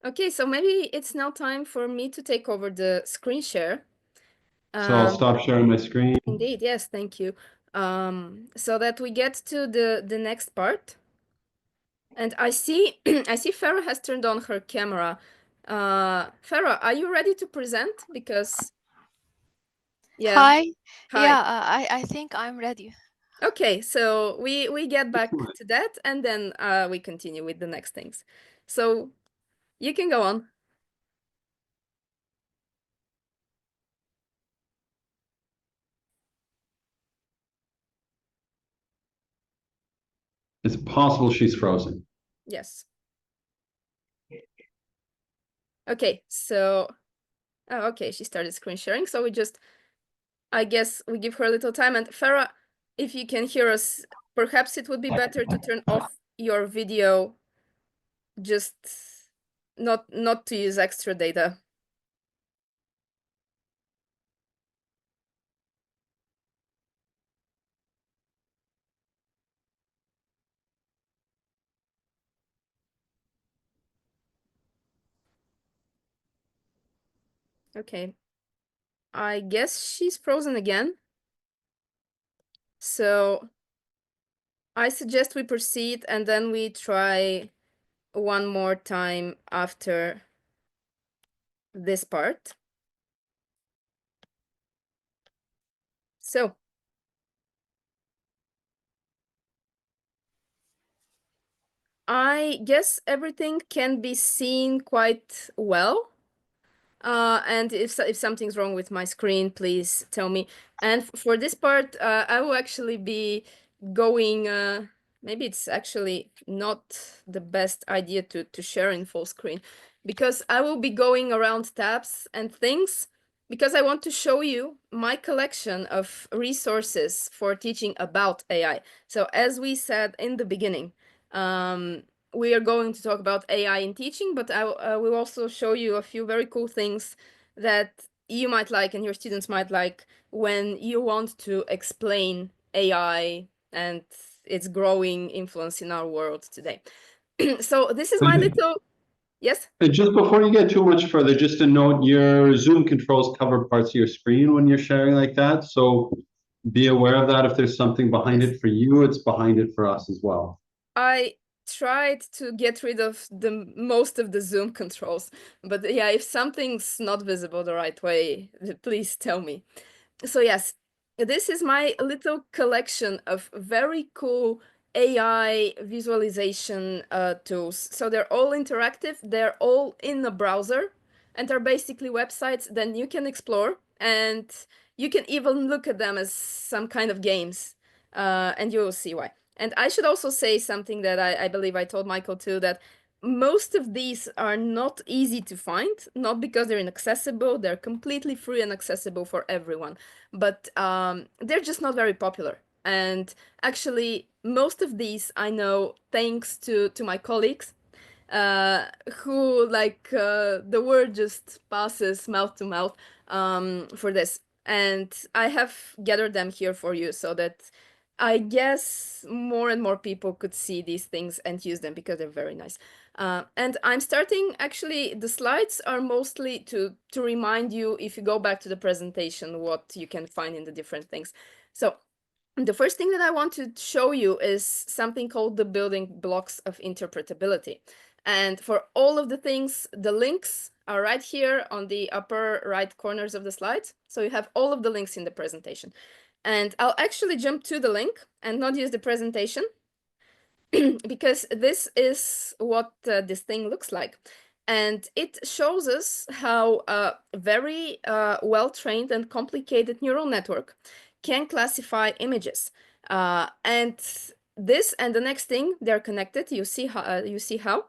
Okay, so maybe it's now time for me to take over the screen share. So I'll stop sharing my screen. Indeed, yes, thank you. So that we get to the next part. And I see I see Farah has turned on her camera. Farah, are you ready to present? Because yeah. Hi. Hi. Yeah, I think I'm ready. Okay, so we get back to that and then we continue with the next things. So you can go on. It's possible she's frozen. Yes. Okay, so okay, she started screen sharing. So we just, I guess we give her a little time. And Farah, if you can hear us, perhaps it would be better to turn off your video, just not to use extra data. Okay. I guess she's frozen again. So I suggest we proceed and then we try one more time after this part. So I guess everything can be seen quite well. And if something's wrong with my screen, please tell me. And for this part, I will actually be going, maybe it's actually not the best idea to share in full screen, because I will be going around tabs and things, because I want to show you my collection of resources for teaching about AI. So as we said in the beginning, we are going to talk about AI in teaching, but I will also show you a few very cool things that you might like and your students might like when you want to explain AI and its growing influence in our world today. So this is my little, yes? And just before you get too much further, just a note, your Zoom controls cover parts of your screen when you're sharing like that. So be aware of that. If there's something behind it for you, it's behind it for us as well. I tried to get rid of most of the Zoom controls, but yeah, if something's not visible the right way, please tell me. So yes, this is my little collection of very cool AI visualization tools. So they're all interactive, they're all in the browser, and they're basically websites that you can explore, and you can even look at them as some kind of games, and you will see why. And I should also say something that I believe I told Michael too, that most of these are not easy to find, not because they're inaccessible, they're completely free and accessible for everyone, but they're just not very popular. And actually, most of these I know thanks to my colleagues, who the word just passes mouth to mouth for this. And I have gathered them here for you so that I guess more and more people could see these things and use them because they're very nice. And I'm starting, actually, the slides are mostly to remind you, if you go back to the presentation, what you can find in the different things. So the first thing that I want to show you is something called the building blocks of interpretability. And for all of the things, the links are right here on the upper right corners of the slides. So you have all of the links in the presentation. And I'll actually jump to the link and not use the presentation because this is what this thing looks like. And it shows us how a very well-trained and complicated neural network can classify images. And this and the next thing, they're connected. You see how.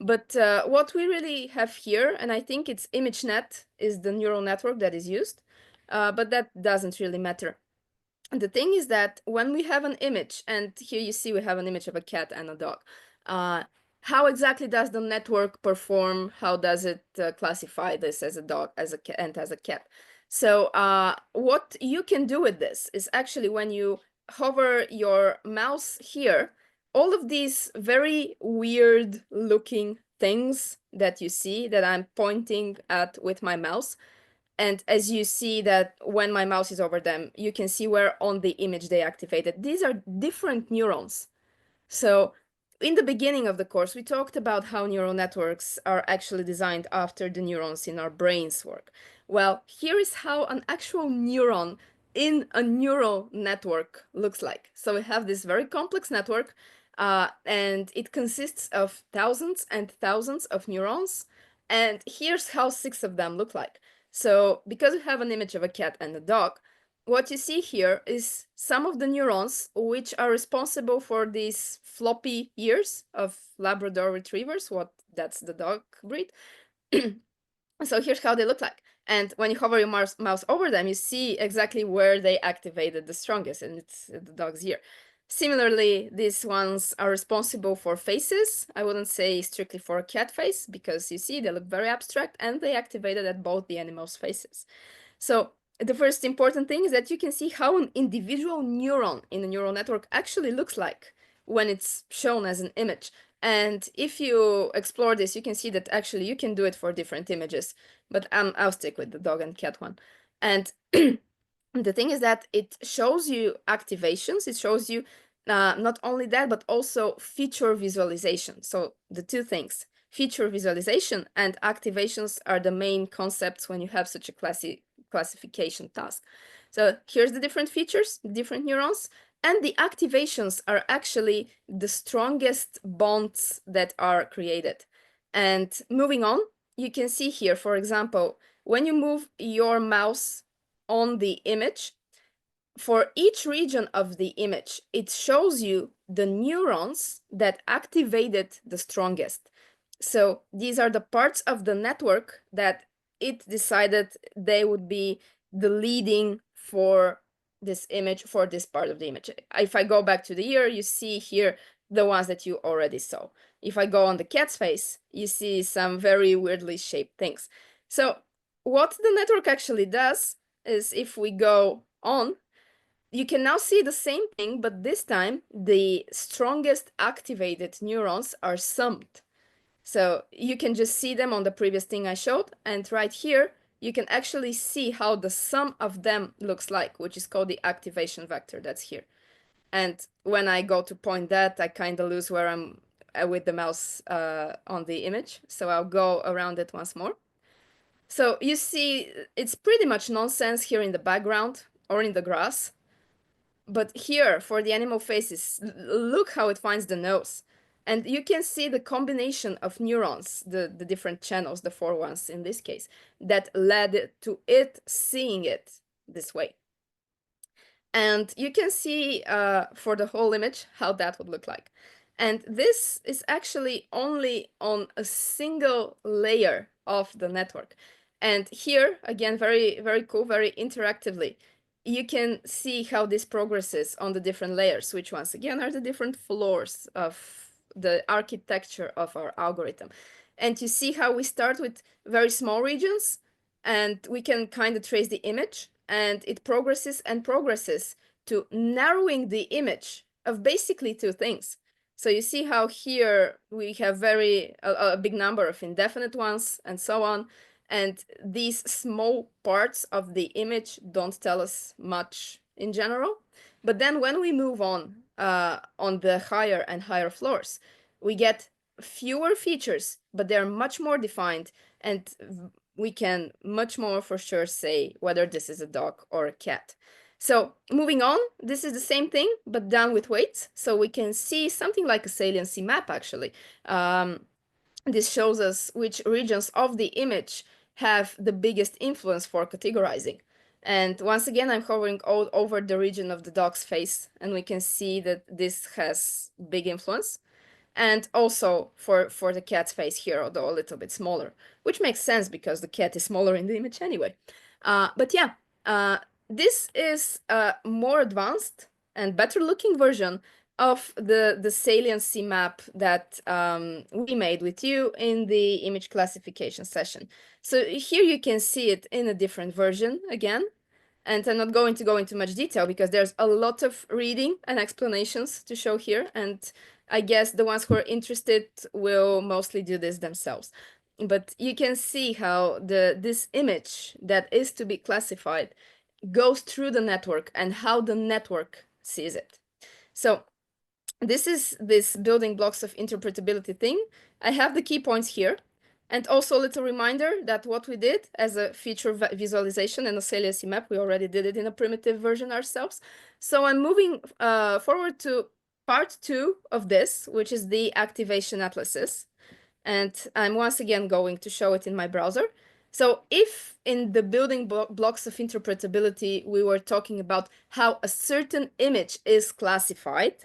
But what we really have here, and I think it's ImageNet is the neural network that is used, but that doesn't really matter. And the thing is that when we have an image, and here you see we have an image of a cat and a dog, how exactly does the network perform? How does it classify this as a dog, as a cat, and as a cat? So what you can do with this is actually when you hover your mouse here, all of these very weird looking things that you see that I'm pointing at with my mouse, and as you see that when my mouse is over them, you can see where on the image they activated. These are different neurons. So in the beginning of the course, we talked about how neural networks are actually designed after the neurons in our brains work. Well, here is how an actual neuron in a neural network looks like. So we have this very complex network, and it consists of thousands and thousands of neurons. And here's how 6 of them look like. So because we have an image of a cat and a dog, what you see here is some of the neurons which are responsible for these floppy ears of Labrador retrievers. That's the dog breed. So here's how they look like. And when you hover your mouse over them, you see exactly where they activated the strongest, and it's the dog's ear. Similarly, these ones are responsible for faces. I wouldn't say strictly for a cat face, because you see they look very abstract, and they activated at both the animals' faces. So the first important thing is that you can see how an individual neuron in a neural network actually looks like when it's shown as an image. And if you explore this, you can see that actually you can do it for different images, but I'll stick with the dog and cat one. And the thing is that it shows you activations. It shows you not only that, but also feature visualization. So the two things, feature visualization and activations, are the main concepts when you have such a classification task. So here's the different features, different neurons, and the activations are actually the strongest bonds that are created. And moving on, you can see here, for example, when you move your mouse on the image, for each region of the image, it shows you the neurons that activated the strongest. So these are the parts of the network that it decided they would be the leading for this image, for this part of the image. If I go back to the ear, you see here the ones that you already saw. If I go on the cat's face, you see some very weirdly shaped things. So what the network actually does is, if we go on, you can now see the same thing, but this time the strongest activated neurons are summed. So you can just see them on the previous thing I showed, and right here you can actually see how the sum of them looks like, which is called the activation vector. That's here. And when I go to point that, I kind of lose where I'm with the mouse on the image. So I'll go around it once more. So you see it's pretty much nonsense here in the background or in the grass. But here, for the animal faces, look how it finds the nose. And you can see the combination of neurons, the different channels, the 4 ones in this case, that led to it seeing it this way. And you can see for the whole image how that would look like. And this is actually only on a single layer of the network. And here, again, very, very cool, very interactively, you can see how this progresses on the different layers, which once again are the different floors of the architecture of our algorithm. And you see how we start with very small regions, and we can kind of trace the image, and it progresses and progresses to narrowing the image of basically 2 things. So you see how here we have a big number of indefinite ones and so on. And these small parts of the image don't tell us much in general. But then when we move on the higher and higher floors, we get fewer features, but they're much more defined, and we can much more for sure say whether this is a dog or a cat. So moving on, this is the same thing, but done with weights. So we can see something like a saliency map, actually. this shows us which regions of the image have the biggest influence for categorizing. And once again, I'm hovering all over the region of the dog's face, and we can see that this has big influence. And also for the cat's face here, although a little bit smaller, which makes sense because the cat is smaller in the image anyway. But yeah, this is a more advanced and better looking version of the saliency map that we made with you in the image classification session. So here you can see it in a different version again. And I'm not going to go into much detail because there's a lot of reading and explanations to show here. And I guess the ones who are interested will mostly do this themselves. But you can see how this image that is to be classified goes through the network and how the network sees it. So this is this building blocks of interpretability thing. I have the key points here. And also a little reminder that what we did as a feature visualization and a saliency map, we already did it in a primitive version ourselves. So I'm moving forward to part 2 of this, which is the activation atlases. And I'm once again going to show it in my browser. So if in the building blocks of interpretability, we were talking about how a certain image is classified,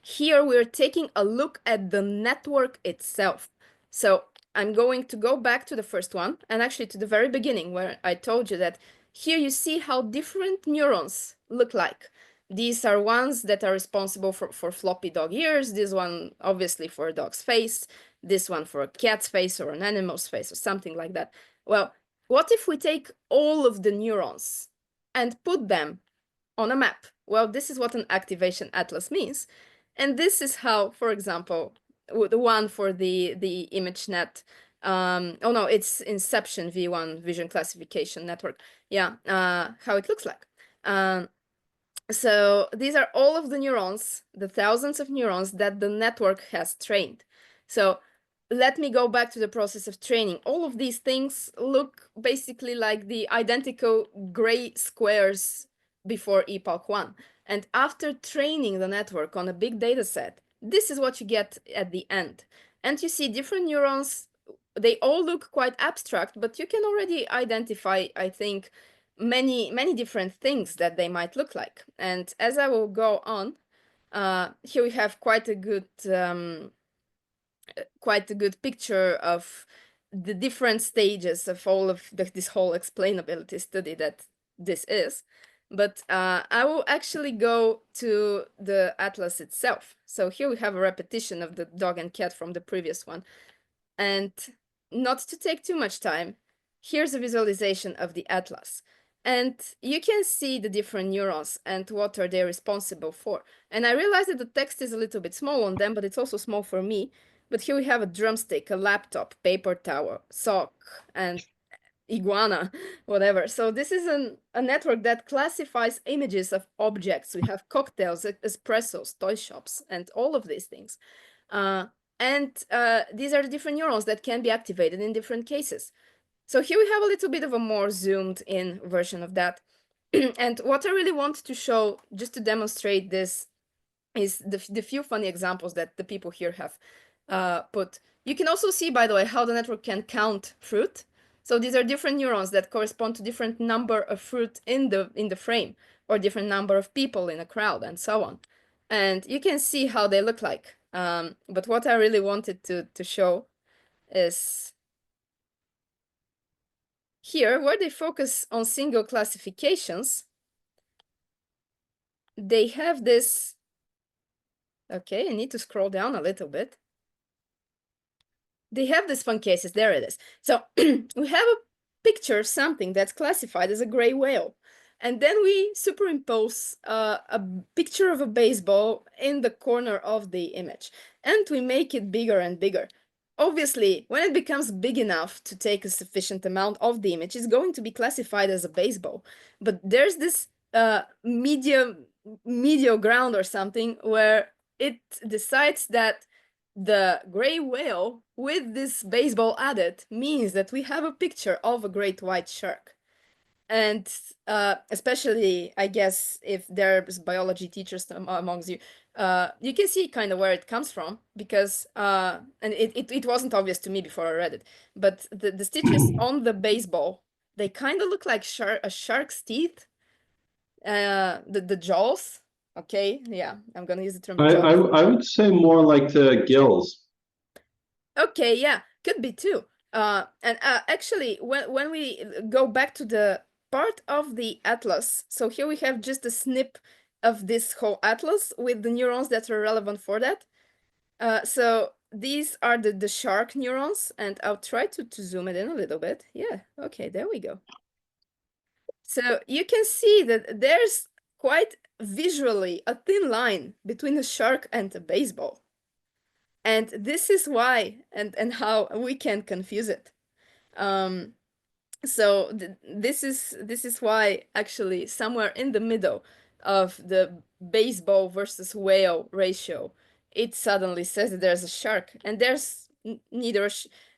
here we're taking a look at the network itself. So I'm going to go back to the first one and actually to the very beginning where I told you that here you see how different neurons look like. These are ones that are responsible for floppy dog ears, this one obviously for a dog's face, this one for a cat's face or an animal's face or something like that. Well, what if we take all of the neurons and put them on a map? Well, this is what an activation atlas means. And this is how, for example, the one for the ImageNet, oh no, it's Inception V1 Vision Classification Network. Yeah, how it looks like. So these are all of the neurons, the thousands of neurons that the network has trained. So let me go back to the process of training. All of these things look basically like the identical gray squares before epoch 1. And after training the network on a big data set, this is what you get at the end. And you see different neurons, they all look quite abstract, but you can already identify, I think, many different things that they might look like. And as I will go on, here we have quite a good picture of the different stages of all of this whole explainability study that this is. But I will actually go to the atlas itself. So here we have a repetition of the dog and cat from the previous one. And not to take too much time, here's a visualization of the atlas. And you can see the different neurons and what are they responsible for. And I realize that the text is a little bit small on them, but it's also small for me. But here we have a drumstick, a laptop, paper towel, sock, and iguana, whatever. So this is a network that classifies images of objects. We have cocktails, espressos, toy shops, and all of these things. And these are the different neurons that can be activated in different cases. So here we have a little bit of a more zoomed in version of that. And what I really want to show, just to demonstrate this, is the few funny examples that the people here have put. You can also see, by the way, how the network can count fruit. So these are different neurons that correspond to different number of fruit in the frame, or different number of people in a crowd, and so on. And you can see how they look like. But what I really wanted to show is here, where they focus on single classifications, they have this. Okay, I need to scroll down a little bit. They have these fun cases. There it is. So we have a picture of something that's classified as a gray whale. And then we superimpose a picture of a baseball in the corner of the image. And we make it bigger and bigger. Obviously, when it becomes big enough to take a sufficient amount of the image, it's going to be classified as a baseball. But there's this medium ground or something where it decides that the gray whale with this baseball added means that we have a picture of a great white shark. And especially, I guess, if there's biology teachers amongst you, you can see kind of where it comes from, because and it wasn't obvious to me before I read it, but the stitches on the baseball, they kind of look like a shark's teeth, the jaws. Okay, yeah, I'm gonna use the term jaws. I would say more like the gills. Okay, yeah, could be too. And actually, when we go back to the part of the atlas, so here we have just a snip of this whole atlas with the neurons that are relevant for that. So these are the shark neurons, and I'll try to zoom it in a little bit. Yeah, okay, there we go. So you can see that there's quite visually a thin line between a shark and a baseball. And this is why and how we can confuse it. So this is why actually somewhere in the middle of the baseball versus whale ratio, it suddenly says that there's a shark, and there's neither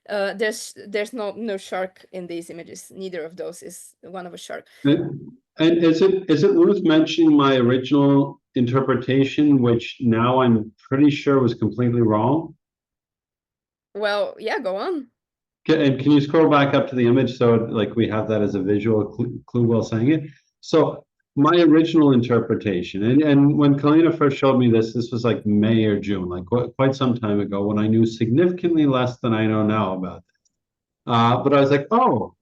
there's no shark in these images. Neither of those is one of a shark. And is it worth mentioning my original interpretation, which now I'm pretty sure was completely wrong? Well, yeah, go on. And can you scroll back up to the image so like we have that as a visual clue while saying it? So my original interpretation, and when Kalina first showed me this was like May or June, like quite some time ago, when I knew significantly less than I know now about this. But I was like, oh,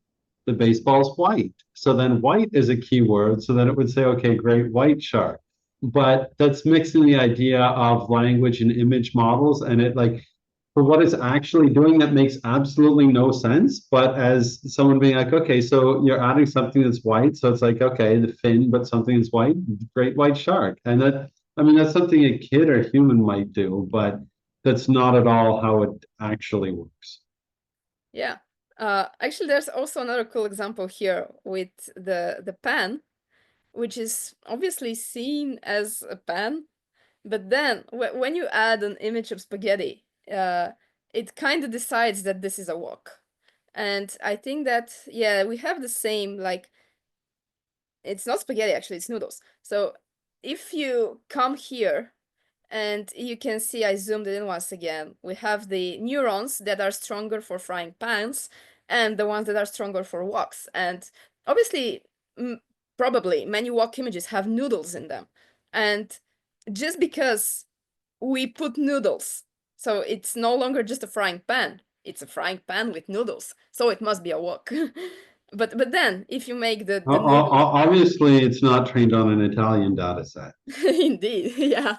the baseball's white. So then white is a keyword. So then it would say, okay, great white shark. But that's mixing the idea of language and image models, and it like for what it's actually doing, that makes absolutely no sense. But as someone being like, okay, so you're adding something that's white, so it's like, okay, the fin, but something that's white, great white shark. And that, I mean, that's something a kid or human might do, but that's not at all how it actually works. Yeah. Actually, there's also another cool example here with the pan, which is obviously seen as a pan, but then when you add an image of spaghetti, it kind of decides that this is a wok. And I think that, yeah, we have the same, like, it's not spaghetti, actually, it's noodles. So if you come here, and you can see I zoomed it in once again, we have the neurons that are stronger for frying pans and the ones that are stronger for woks. And obviously, probably many wok images have noodles in them. And just because we put noodles, so it's no longer just a frying pan, it's a frying pan with noodles. So it must be a wok. But then if you make the noodles... Obviously, it's not trained on an Italian data set. Indeed, yeah.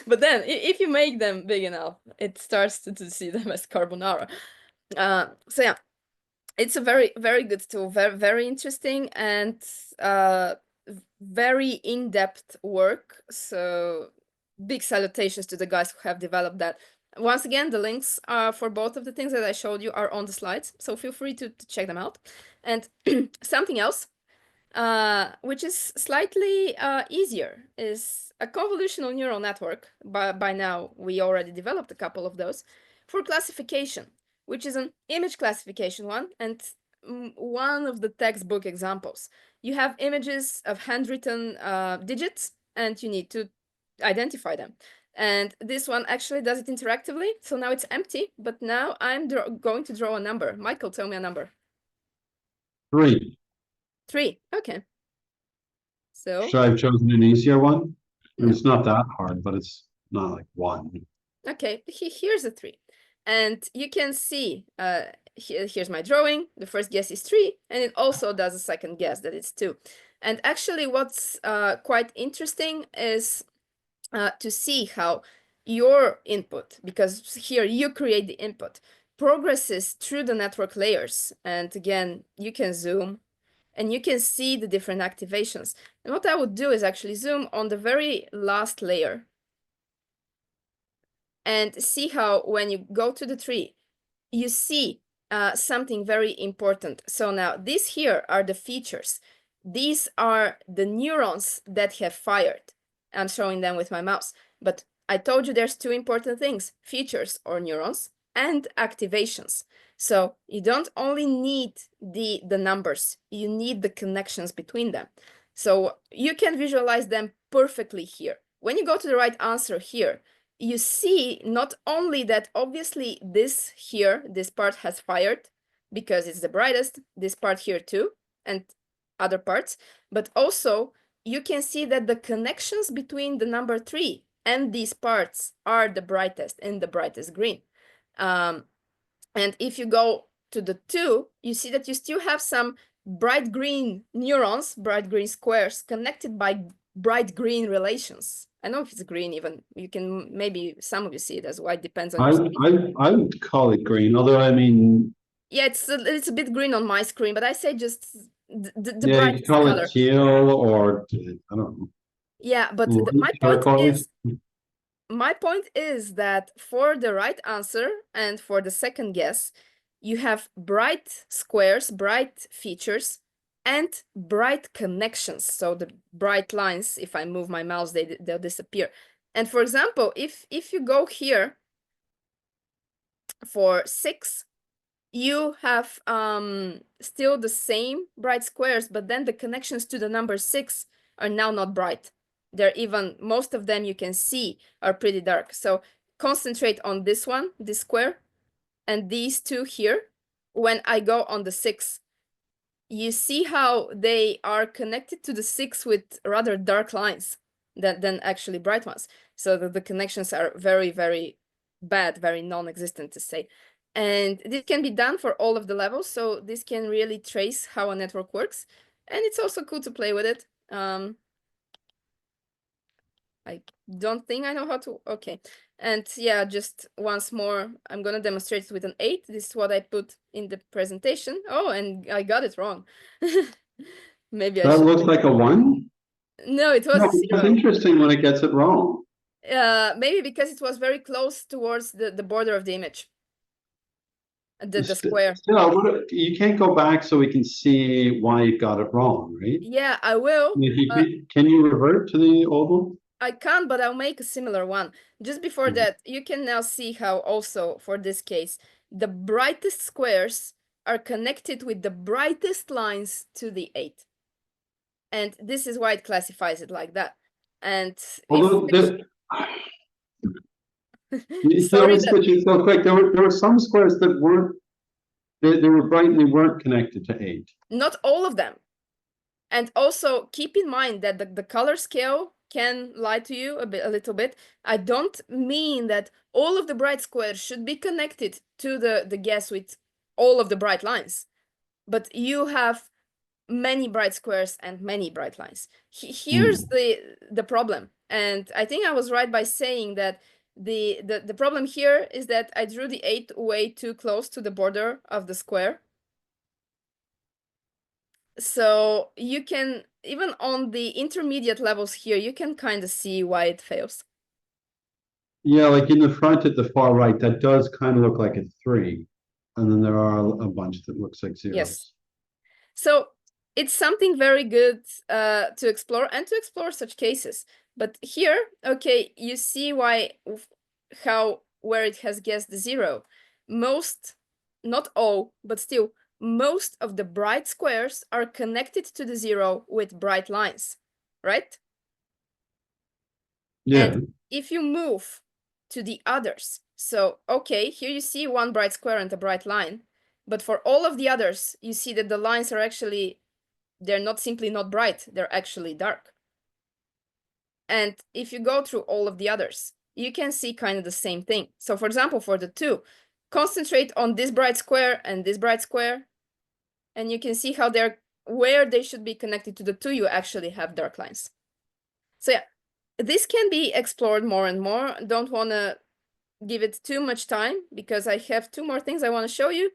But then if you make them big enough, it starts to see them as carbonara. So yeah, it's a very, very good tool, very, very interesting, and very in-depth work. So big salutations to the guys who have developed that. Once again, the links for both of the things that I showed you are on the slides, so feel free to check them out. And something else, which is slightly easier, is a convolutional neural network. By now, we already developed a couple of those for classification, which is an image classification one, and one of the textbook examples. You have images of handwritten digits, and you need to identify them. And this one actually does it interactively. So now it's empty, but now I'm going to draw a number. Michael, tell me a number. 3. 3, okay. So should I have chosen an easier one? No. It's not that hard, but it's not like 1. Okay, here's a 3. And you can see, here's my drawing. The first guess is 3, and it also does a second guess that it's 2. And actually what's quite interesting is to see how your input, because here you create the input, progresses through the network layers. And again, you can zoom and you can see the different activations. And what I would do is actually zoom on the very last layer and see how when you go to the tree, you see something very important. So now these here are the features. These are the neurons that have fired. I'm showing them with my mouse, but I told you there's 2 important things, features or neurons, and activations. So you don't only need the numbers, you need the connections between them. So you can visualize them perfectly here. When you go to the right answer here, you see not only that obviously this here, this part has fired because it's the brightest, this part here too, and other parts, but also you can see that the connections between the number 3 and these parts are the brightest in the brightest green. And if you go to the 2, you see that you still have some bright green neurons, bright green squares connected by bright green relations. I know if it's green even, you can, maybe some of you see it as white, depends on your speed. I would call it green, although I mean, Yeah, it's a bit green on my screen, but I say just the yeah, you brightest could call color. it teal or I don't know. Yeah, but light turquoise. my point is that for the right answer and for the second guess, you have bright squares, bright features, and bright connections. So the bright lines, if I move my mouse, they'll disappear. And for example, if you go here for 6, you have still the same bright squares, but then the connections to the number 6 are now not bright. They're even, most of them you can see are pretty dark. So concentrate on this one, this square, and these two here. When I go on the 6, you see how they are connected to the 6 with rather dark lines than actually bright ones. So the connections are very, very bad, very non-existent to say. And this can be done for all of the levels. So this can really trace how a network works. And it's also cool to play with it. I don't think I know how to, okay. And yeah, just once more, I'm gonna demonstrate it with an 8. This is what I put in the presentation. Oh, and I got it wrong. Maybe I That should. looks like a 1? No, it was No, a it's 0. interesting when it gets it wrong. Maybe because it was very close towards the border of the image. The square. Still, you can't go back so we can see why you got it wrong, right? Yeah, I will. Can you revert to the old one? I can't, but I'll make a similar one. Just before that, you can now see how also for this case, the brightest squares are connected with the brightest lines to the 8. And this is why it classifies it like that. And Although sorry that... switching so quick, there were some squares that weren't, they were bright and they weren't connected to 8. Not all of them. And also keep in mind that the color scale can lie to you a little bit. I don't mean that all of the bright squares should be connected to the guess with all of the bright lines, but you have many bright squares and many bright lines. Here's the problem, and I think I was right by saying that the problem here is that I drew the 8 way too close to the border of the square. So you can, even on the intermediate levels here, you can kind of see why it fails. Yeah, like in the front at the far right, that does kind of look like a 3. And then there are a bunch that looks like 0s. Yes. So it's something very good to explore and to explore such cases. But here, okay, you see why, where it has guessed 0. Most, not all, but still, most of the bright squares are connected to the 0 with bright lines, right? Yeah. And if you move to the others, so, okay, here you see one bright square and a bright line, but for all of the others, you see that the lines are actually, they're not simply not bright, they're actually dark. And if you go through all of the others, you can see kind of the same thing. So for example, for the 2, concentrate on this bright square and this bright square, and you can see how they're, where they should be connected to the 2, you actually have dark lines. So yeah, this can be explored more and more. Don't want to give it too much time because I have 2 more things I want to show you.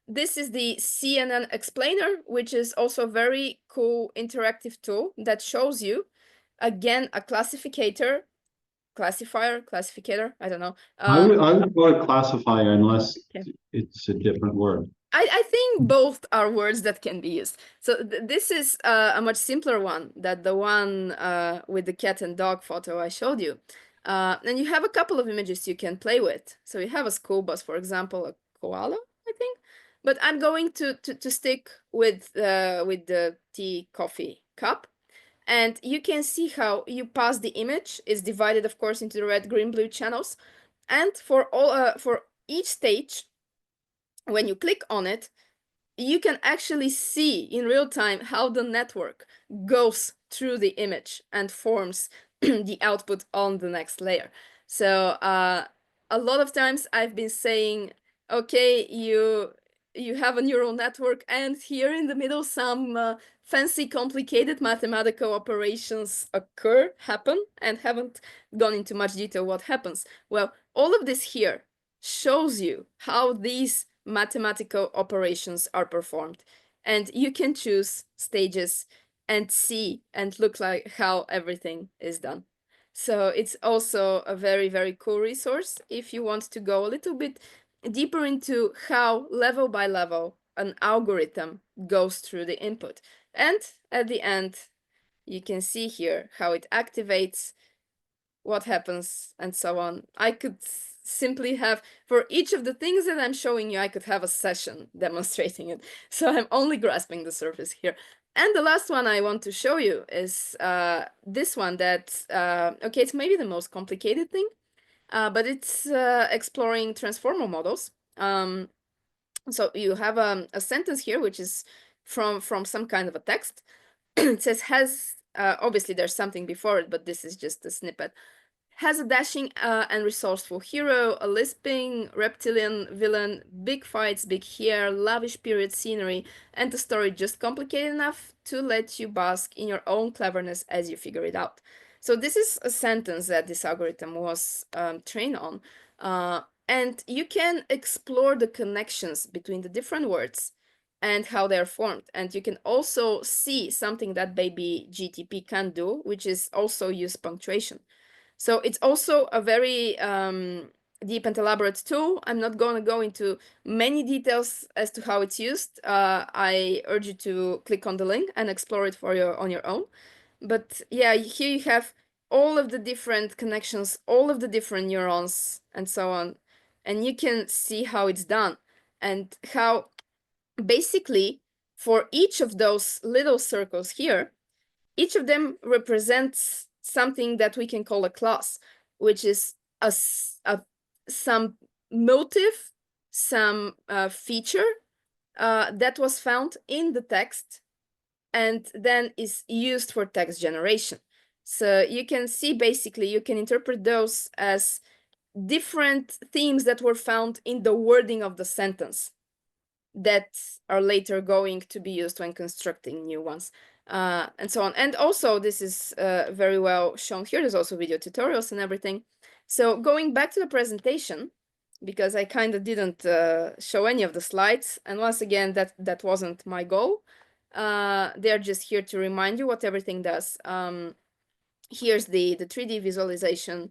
This is the CNN Explainer, which is also a very cool interactive tool that shows you, again, a classifier, I don't know. I would call it classifier unless it's a different word. I think both are words that can be used. So this is a much simpler one than the one with the cat and dog photo I showed you. And you have a couple of images you can play with. So you have a school bus, for example, a koala, I think. But I'm going to stick with the tea coffee cup. And you can see how you pass the image. It's divided, of course, into the red, green, blue channels. And for each stage, when you click on it, you can actually see in real time how the network goes through the image and forms the output on the next layer. So a lot of times I've been saying, okay, you have a neural network, and here in the middle some fancy, complicated mathematical operations happen, and haven't gone into much detail what happens. Well, all of this here shows you how these mathematical operations are performed, and you can choose stages and see and look like how everything is done. So it's also a very, very cool resource if you want to go a little bit deeper into how level by level an algorithm goes through the input. And at the end, you can see here how it activates, what happens, and so on. I could simply have, for each of the things that I'm showing you, I could have a session demonstrating it. So I'm only grasping the surface here. And the last one I want to show you is this one that, okay, it's maybe the most complicated thing, but it's exploring transformer models. So you have a sentence here, which is from some kind of a text. It says, obviously there's something before it, but this is just a snippet. Has a dashing and resourceful hero, a lisping reptilian villain, big fights, big hair, lavish period scenery, and the story just complicated enough to let you bask in your own cleverness as you figure it out. So this is a sentence that this algorithm was trained on. And you can explore the connections between the different words and how they're formed. And you can also see something that baby GTP can do, which is also use punctuation. So it's also a very deep and elaborate tool. I'm not going to go into many details as to how it's used. I urge you to click on the link and explore it on your own. But yeah, here you have all of the different connections, all of the different neurons, and so on. And you can see how it's done, and how basically for each of those little circles here, each of them represents something that we can call a class, which is some motive, some feature that was found in the text and then is used for text generation. So you can see, basically, you can interpret those as different themes that were found in the wording of the sentence that are later going to be used when constructing new ones. And so on. And also, this is very well shown here. There's also video tutorials and everything. So going back to the presentation, because I kind of didn't show any of the slides. And once again, that wasn't my goal. They're just here to remind you what everything does. Here's the 3D visualization.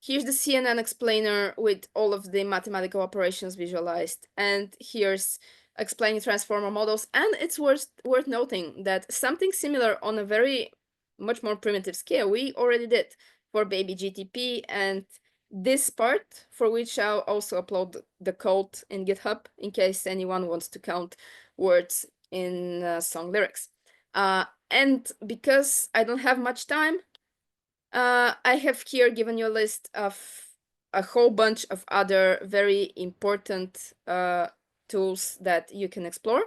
Here's the CNN explainer with all of the mathematical operations visualized. And here's explaining transformer models. And it's worth noting that something similar on a very much more primitive scale we already did for baby GTP, and this part, for which I'll also upload the code in GitHub in case anyone wants to count words in song lyrics. And because I don't have much time, I have here given you a list of a whole bunch of other very important tools that you can explore.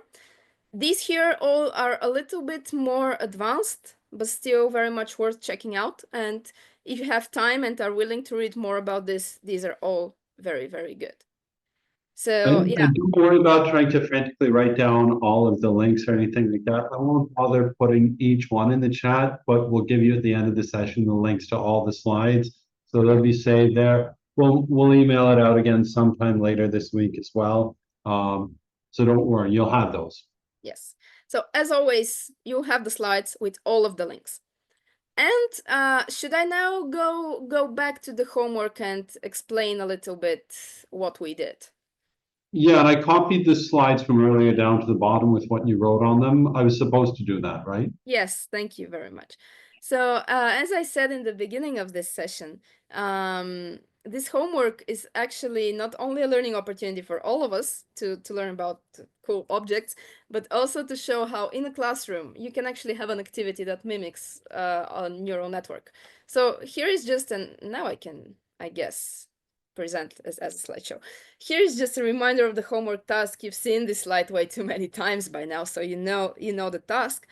These here all are a little bit more advanced, but still very much worth checking out. And if you have time and are willing to read more about this, these are all very, very good. So yeah. And don't worry about trying to frantically write down all of the links or anything like that. I won't bother putting each one in the chat, but we'll give you at the end of the session the links to all the slides. So they'll be saved there. We'll email it out again sometime later this week as well. So don't worry, you'll have those. Yes. So as always, you'll have the slides with all of the links. And should I now go back to the homework and explain a little bit what we did? Yeah, and I copied the slides from earlier down to the bottom with what you wrote on them. I was supposed to do that, right? Yes, thank you very much. So, as I said in the beginning of this session, this homework is actually not only a learning opportunity for all of us to learn about cool objects, but also to show how in a classroom you can actually have an activity that mimics a neural network. So here is just now I can, I guess, present as a slideshow. Here is just a reminder of the homework task. You've seen this slide way too many times by now, so you know the task.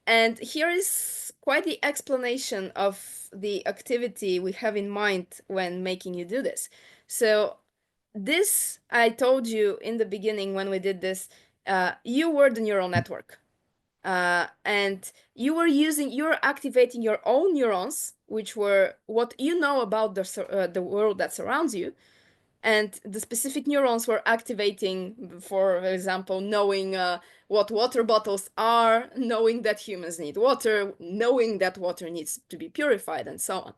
And here is quite the explanation of the activity we have in mind when making you do this. So this, I told you in the beginning when we did this, you were the neural network. And you're activating your own neurons, which were what you know about the world that surrounds you. And the specific neurons were activating, for example, knowing what water bottles are, knowing that humans need water, knowing that water needs to be purified, and so on.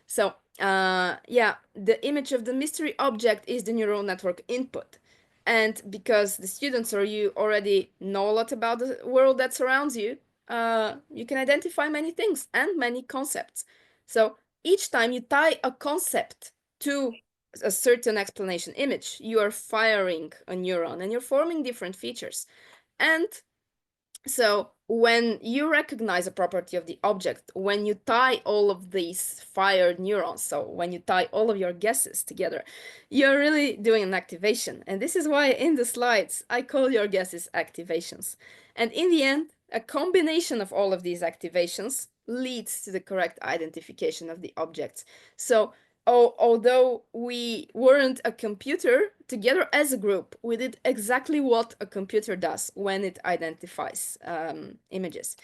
So yeah, the image of the mystery object is the neural network input. And because the students or you already know a lot about the world that surrounds you, you can identify many things and many concepts. So each time you tie a concept to a certain explanation image, you are firing a neuron and you're forming different features. And so when you recognize a property of the object, when you tie all of these fired neurons, so when you tie all of your guesses together, you're really doing an activation. And this is why in the slides, I call your guesses activations. And in the end, a combination of all of these activations leads to the correct identification of the objects. So although we weren't a computer, together as a group, we did exactly what a computer does when it identifies images.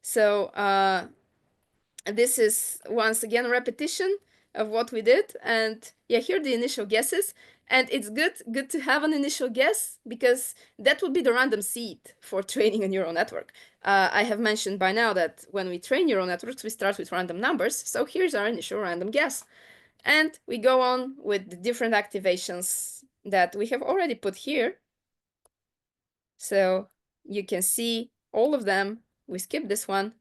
So this is once again a repetition of what we did. And yeah, here are the initial guesses. And it's good to have an initial guess, because that would be the random seed for training a neural network. I have mentioned by now that when we train neural networks, we start with random numbers. So here's our initial random guess. And we go on with the different activations that we have already put here. So you can see all of them. We skip this one.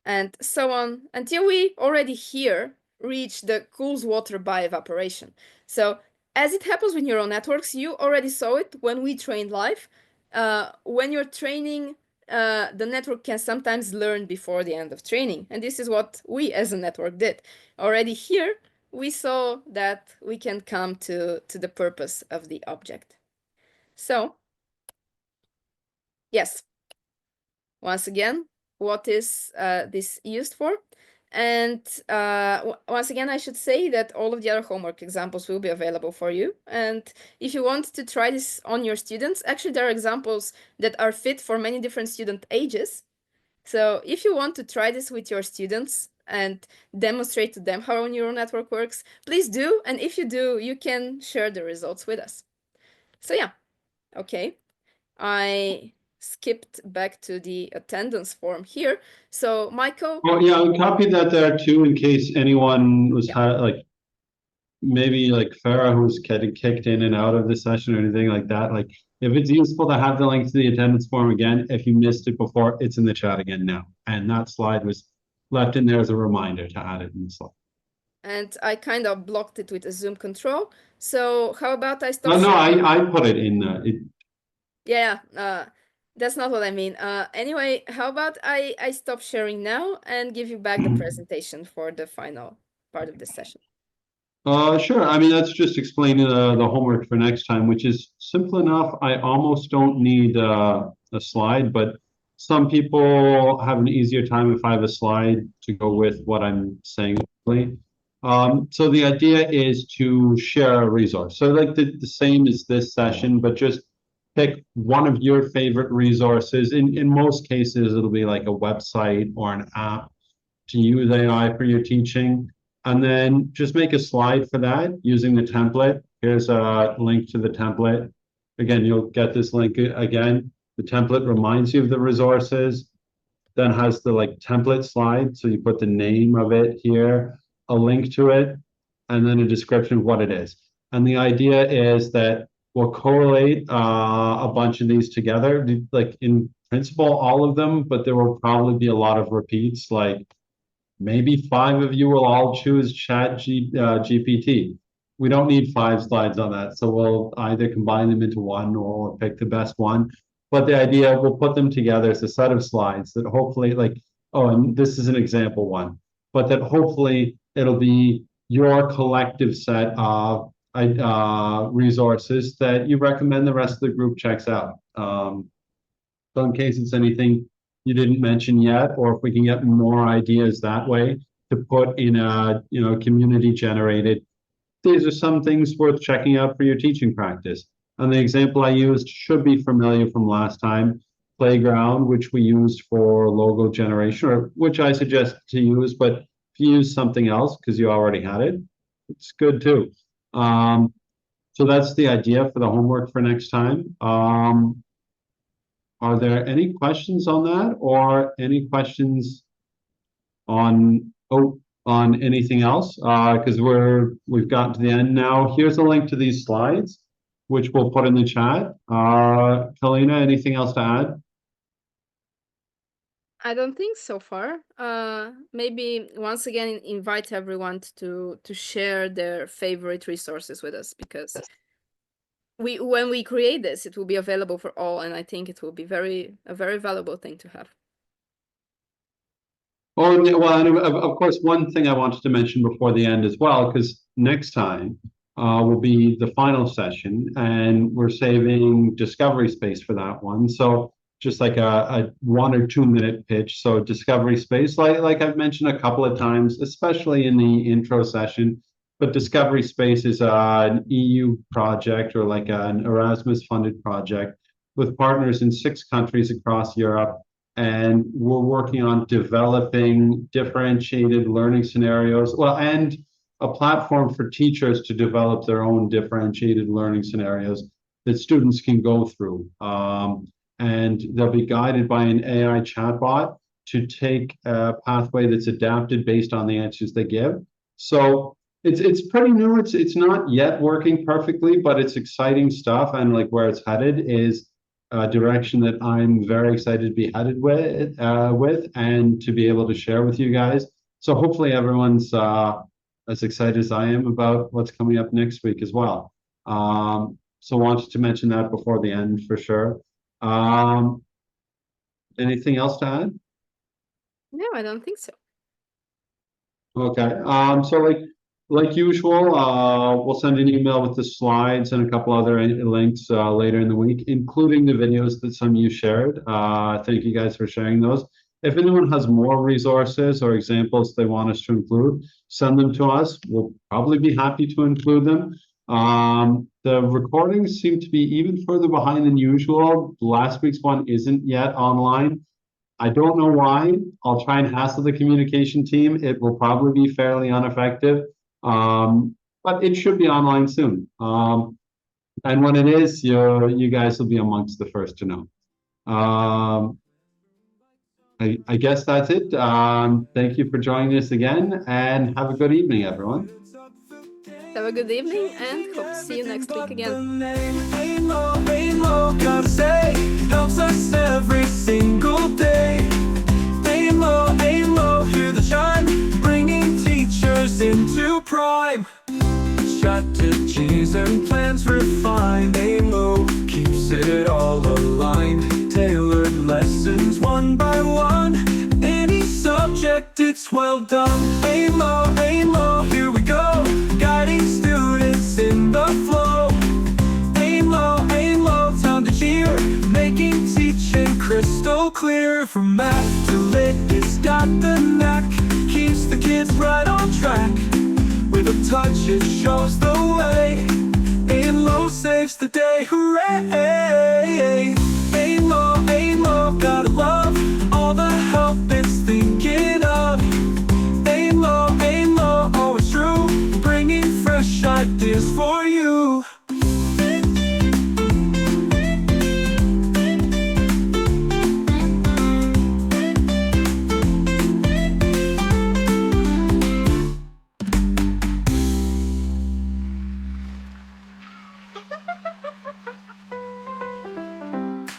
And so on until we already here reach the cools water by evaporation. So as it happens with neural networks, you already saw it when we trained live. When you're training, the network can sometimes learn before the end of training. And this is what we as a network did. Already here, we saw that we can come to the purpose of the object. So, yes, once again, what is this used for? And once again, I should say that all of the other homework examples will be available for you. And if you want to try this on your students, actually there are examples that are fit for many different student ages. So if you want to try this with your students and demonstrate to them how a neural network works, please do. And if you do, you can share the results with us. So yeah, okay. I skipped back to the attendance form here. So Michael. Oh yeah, I copied that there too in case anyone was like maybe like Farah who's getting kicked in and out of the session or anything like that. Like if it's useful to have the link to the attendance form again, if you missed it before, it's in the chat again now. And that slide was left in there as a reminder to add it in the slide. And I kind of blocked it with a Zoom control. So how about I stop? No, I put it in there. Yeah, that's not what I mean. Anyway, how about I stop sharing now and give you back the presentation for the final part of this session? Sure. I mean, that's just explaining the homework for next time, which is simple enough. I almost don't need a slide, but some people have an easier time if I have a slide to go with what I'm saying. So the idea is to share a resource. So like the same as this session, but just pick one of your favorite resources. In most cases, it'll be like a website or an app to use AI for your teaching. And then just make a slide for that using the template. Here's a link to the template. Again, you'll get this link again. The template reminds you of the resources, then has the like template slide. So you put the name of it here, a link to it, and then a description of what it is. And the idea is that we'll correlate a bunch of these together, like in principle, all of them, but there will probably be a lot of repeats, like maybe 5 of you will all choose GPT. We don't need 5 slides on that, so we'll either combine them into one or pick the best one. But the idea, we'll put them together as a set of slides that hopefully, like, oh, and this is an example one, but that hopefully it'll be your collective set of resources that you recommend the rest of the group checks out. So in case it's anything you didn't mention yet, or if we can get more ideas that way to put in a, community generated, these are some things worth checking out for your teaching practice. And the example I used should be familiar from last time, Playground, which we used for logo generation, or which I suggest to use, but if you use something else because you already had it, it's good too. So that's the idea for the homework for next time. Are there any questions on that, or any questions on anything else? Because we've gotten to the end now. Here's a link to these slides, which we'll put in the chat. Kalina, anything else to add? I don't think so far. Maybe once again invite everyone to share their favorite resources with us, because when we create this, it will be available for all, and I think it will be a very valuable thing to have. Oh, well, and of course, one thing I wanted to mention before the end as well, because next time will be the final session, and we're saving discovery space for that one. So just like a 1 or 2 minute pitch. So discovery space, like I've mentioned a couple of times, especially in the intro session. But Discovery Space is an EU project, or like an Erasmus-funded project with partners in 6 countries across Europe. And we're working on developing differentiated learning scenarios, and a platform for teachers to develop their own differentiated learning scenarios that students can go through. And they'll be guided by an AI chatbot to take a pathway that's adapted based on the answers they give. So it's pretty new. It's not yet working perfectly, but it's exciting stuff, and like where it's headed is a direction that I'm very excited to be headed with and to be able to share with you guys. So hopefully everyone's as excited as I am about what's coming up next week as well. So wanted to mention that before the end for sure. Anything else to add? No, I don't think so. Okay. So like usual, we'll send an email with the slides and a couple other links later in the week, including the videos that some of you shared. Thank you guys for sharing those. If anyone has more resources or examples they want us to include, send them to us. We'll probably be happy to include them. The recordings seem to be even further behind than usual. Last week's one isn't yet online. I don't know why. I'll try and hassle the communication team. It will probably be fairly ineffective. But it should be online soon. And when it is, you guys will be amongst the first to know. I guess that's it. Thank you for joining us again, and have a good evening, everyone. Have a good evening, and hope to see you next week again. AIMLOW, gotta say, helps us every single day. AIMLOW, hear the chime, bringing teachers into prime. Strategies and plans refined, AIMLOW keeps it all aligned. Tailored lessons one by one, any subject it's well done. AIMLOW, here we go, guiding students in the flow. AIMLOW, time to cheer, making teaching crystal clear. From math to lit, it's got the knack, keeps the kids right on track. With a touch, it shows the way. AIMLOW saves the day, hooray! AIMLOW, gotta love all the help it's thinking of. AIMLOW, always true, bringing fresh ideas for you.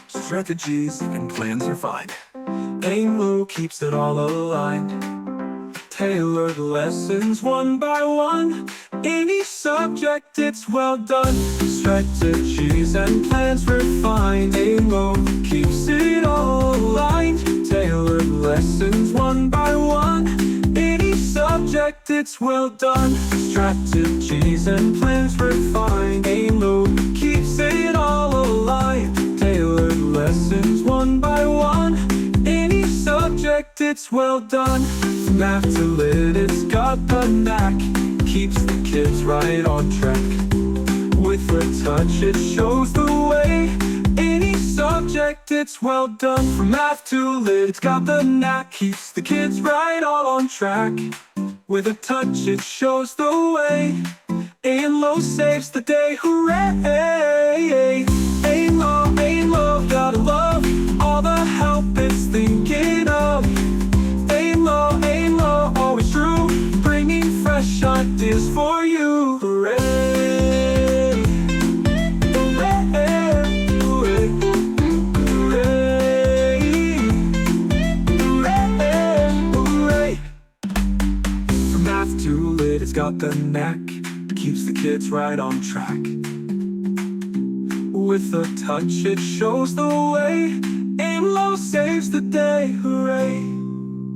Strategies and plans refined, AIMLOW keeps it all aligned. Tailored lessons one by one. Any subject, it's well done. Strategies and plans refined. AIMLOW keeps it all aligned. Tailored lessons one by one. Any subject, it's well done. Strategies and plans refined. AIMLOW keeps it all aligned. Tailored lessons one by one. Any subject, it's well done. From math to lit, it's got the knack. Keeps the kids right on track. With a touch, it shows the way. Any subject, it's well done. From math to lit, it's got the knack. Keeps the kids right all on track. With a touch, it shows the way. AIMLOW saves the day, hooray! AIMLOW, AIMLOW, gotta love all the help it's thinking of. AIMLOW, AIMLOW, always true, bringing fresh ideas for you. Hooray! Hooray! Hooray! Hooray! Hooray! From math to lit, it's got the knack. Keeps the kids right on track. With a touch, it shows the way. AIMLOW saves the day, hooray!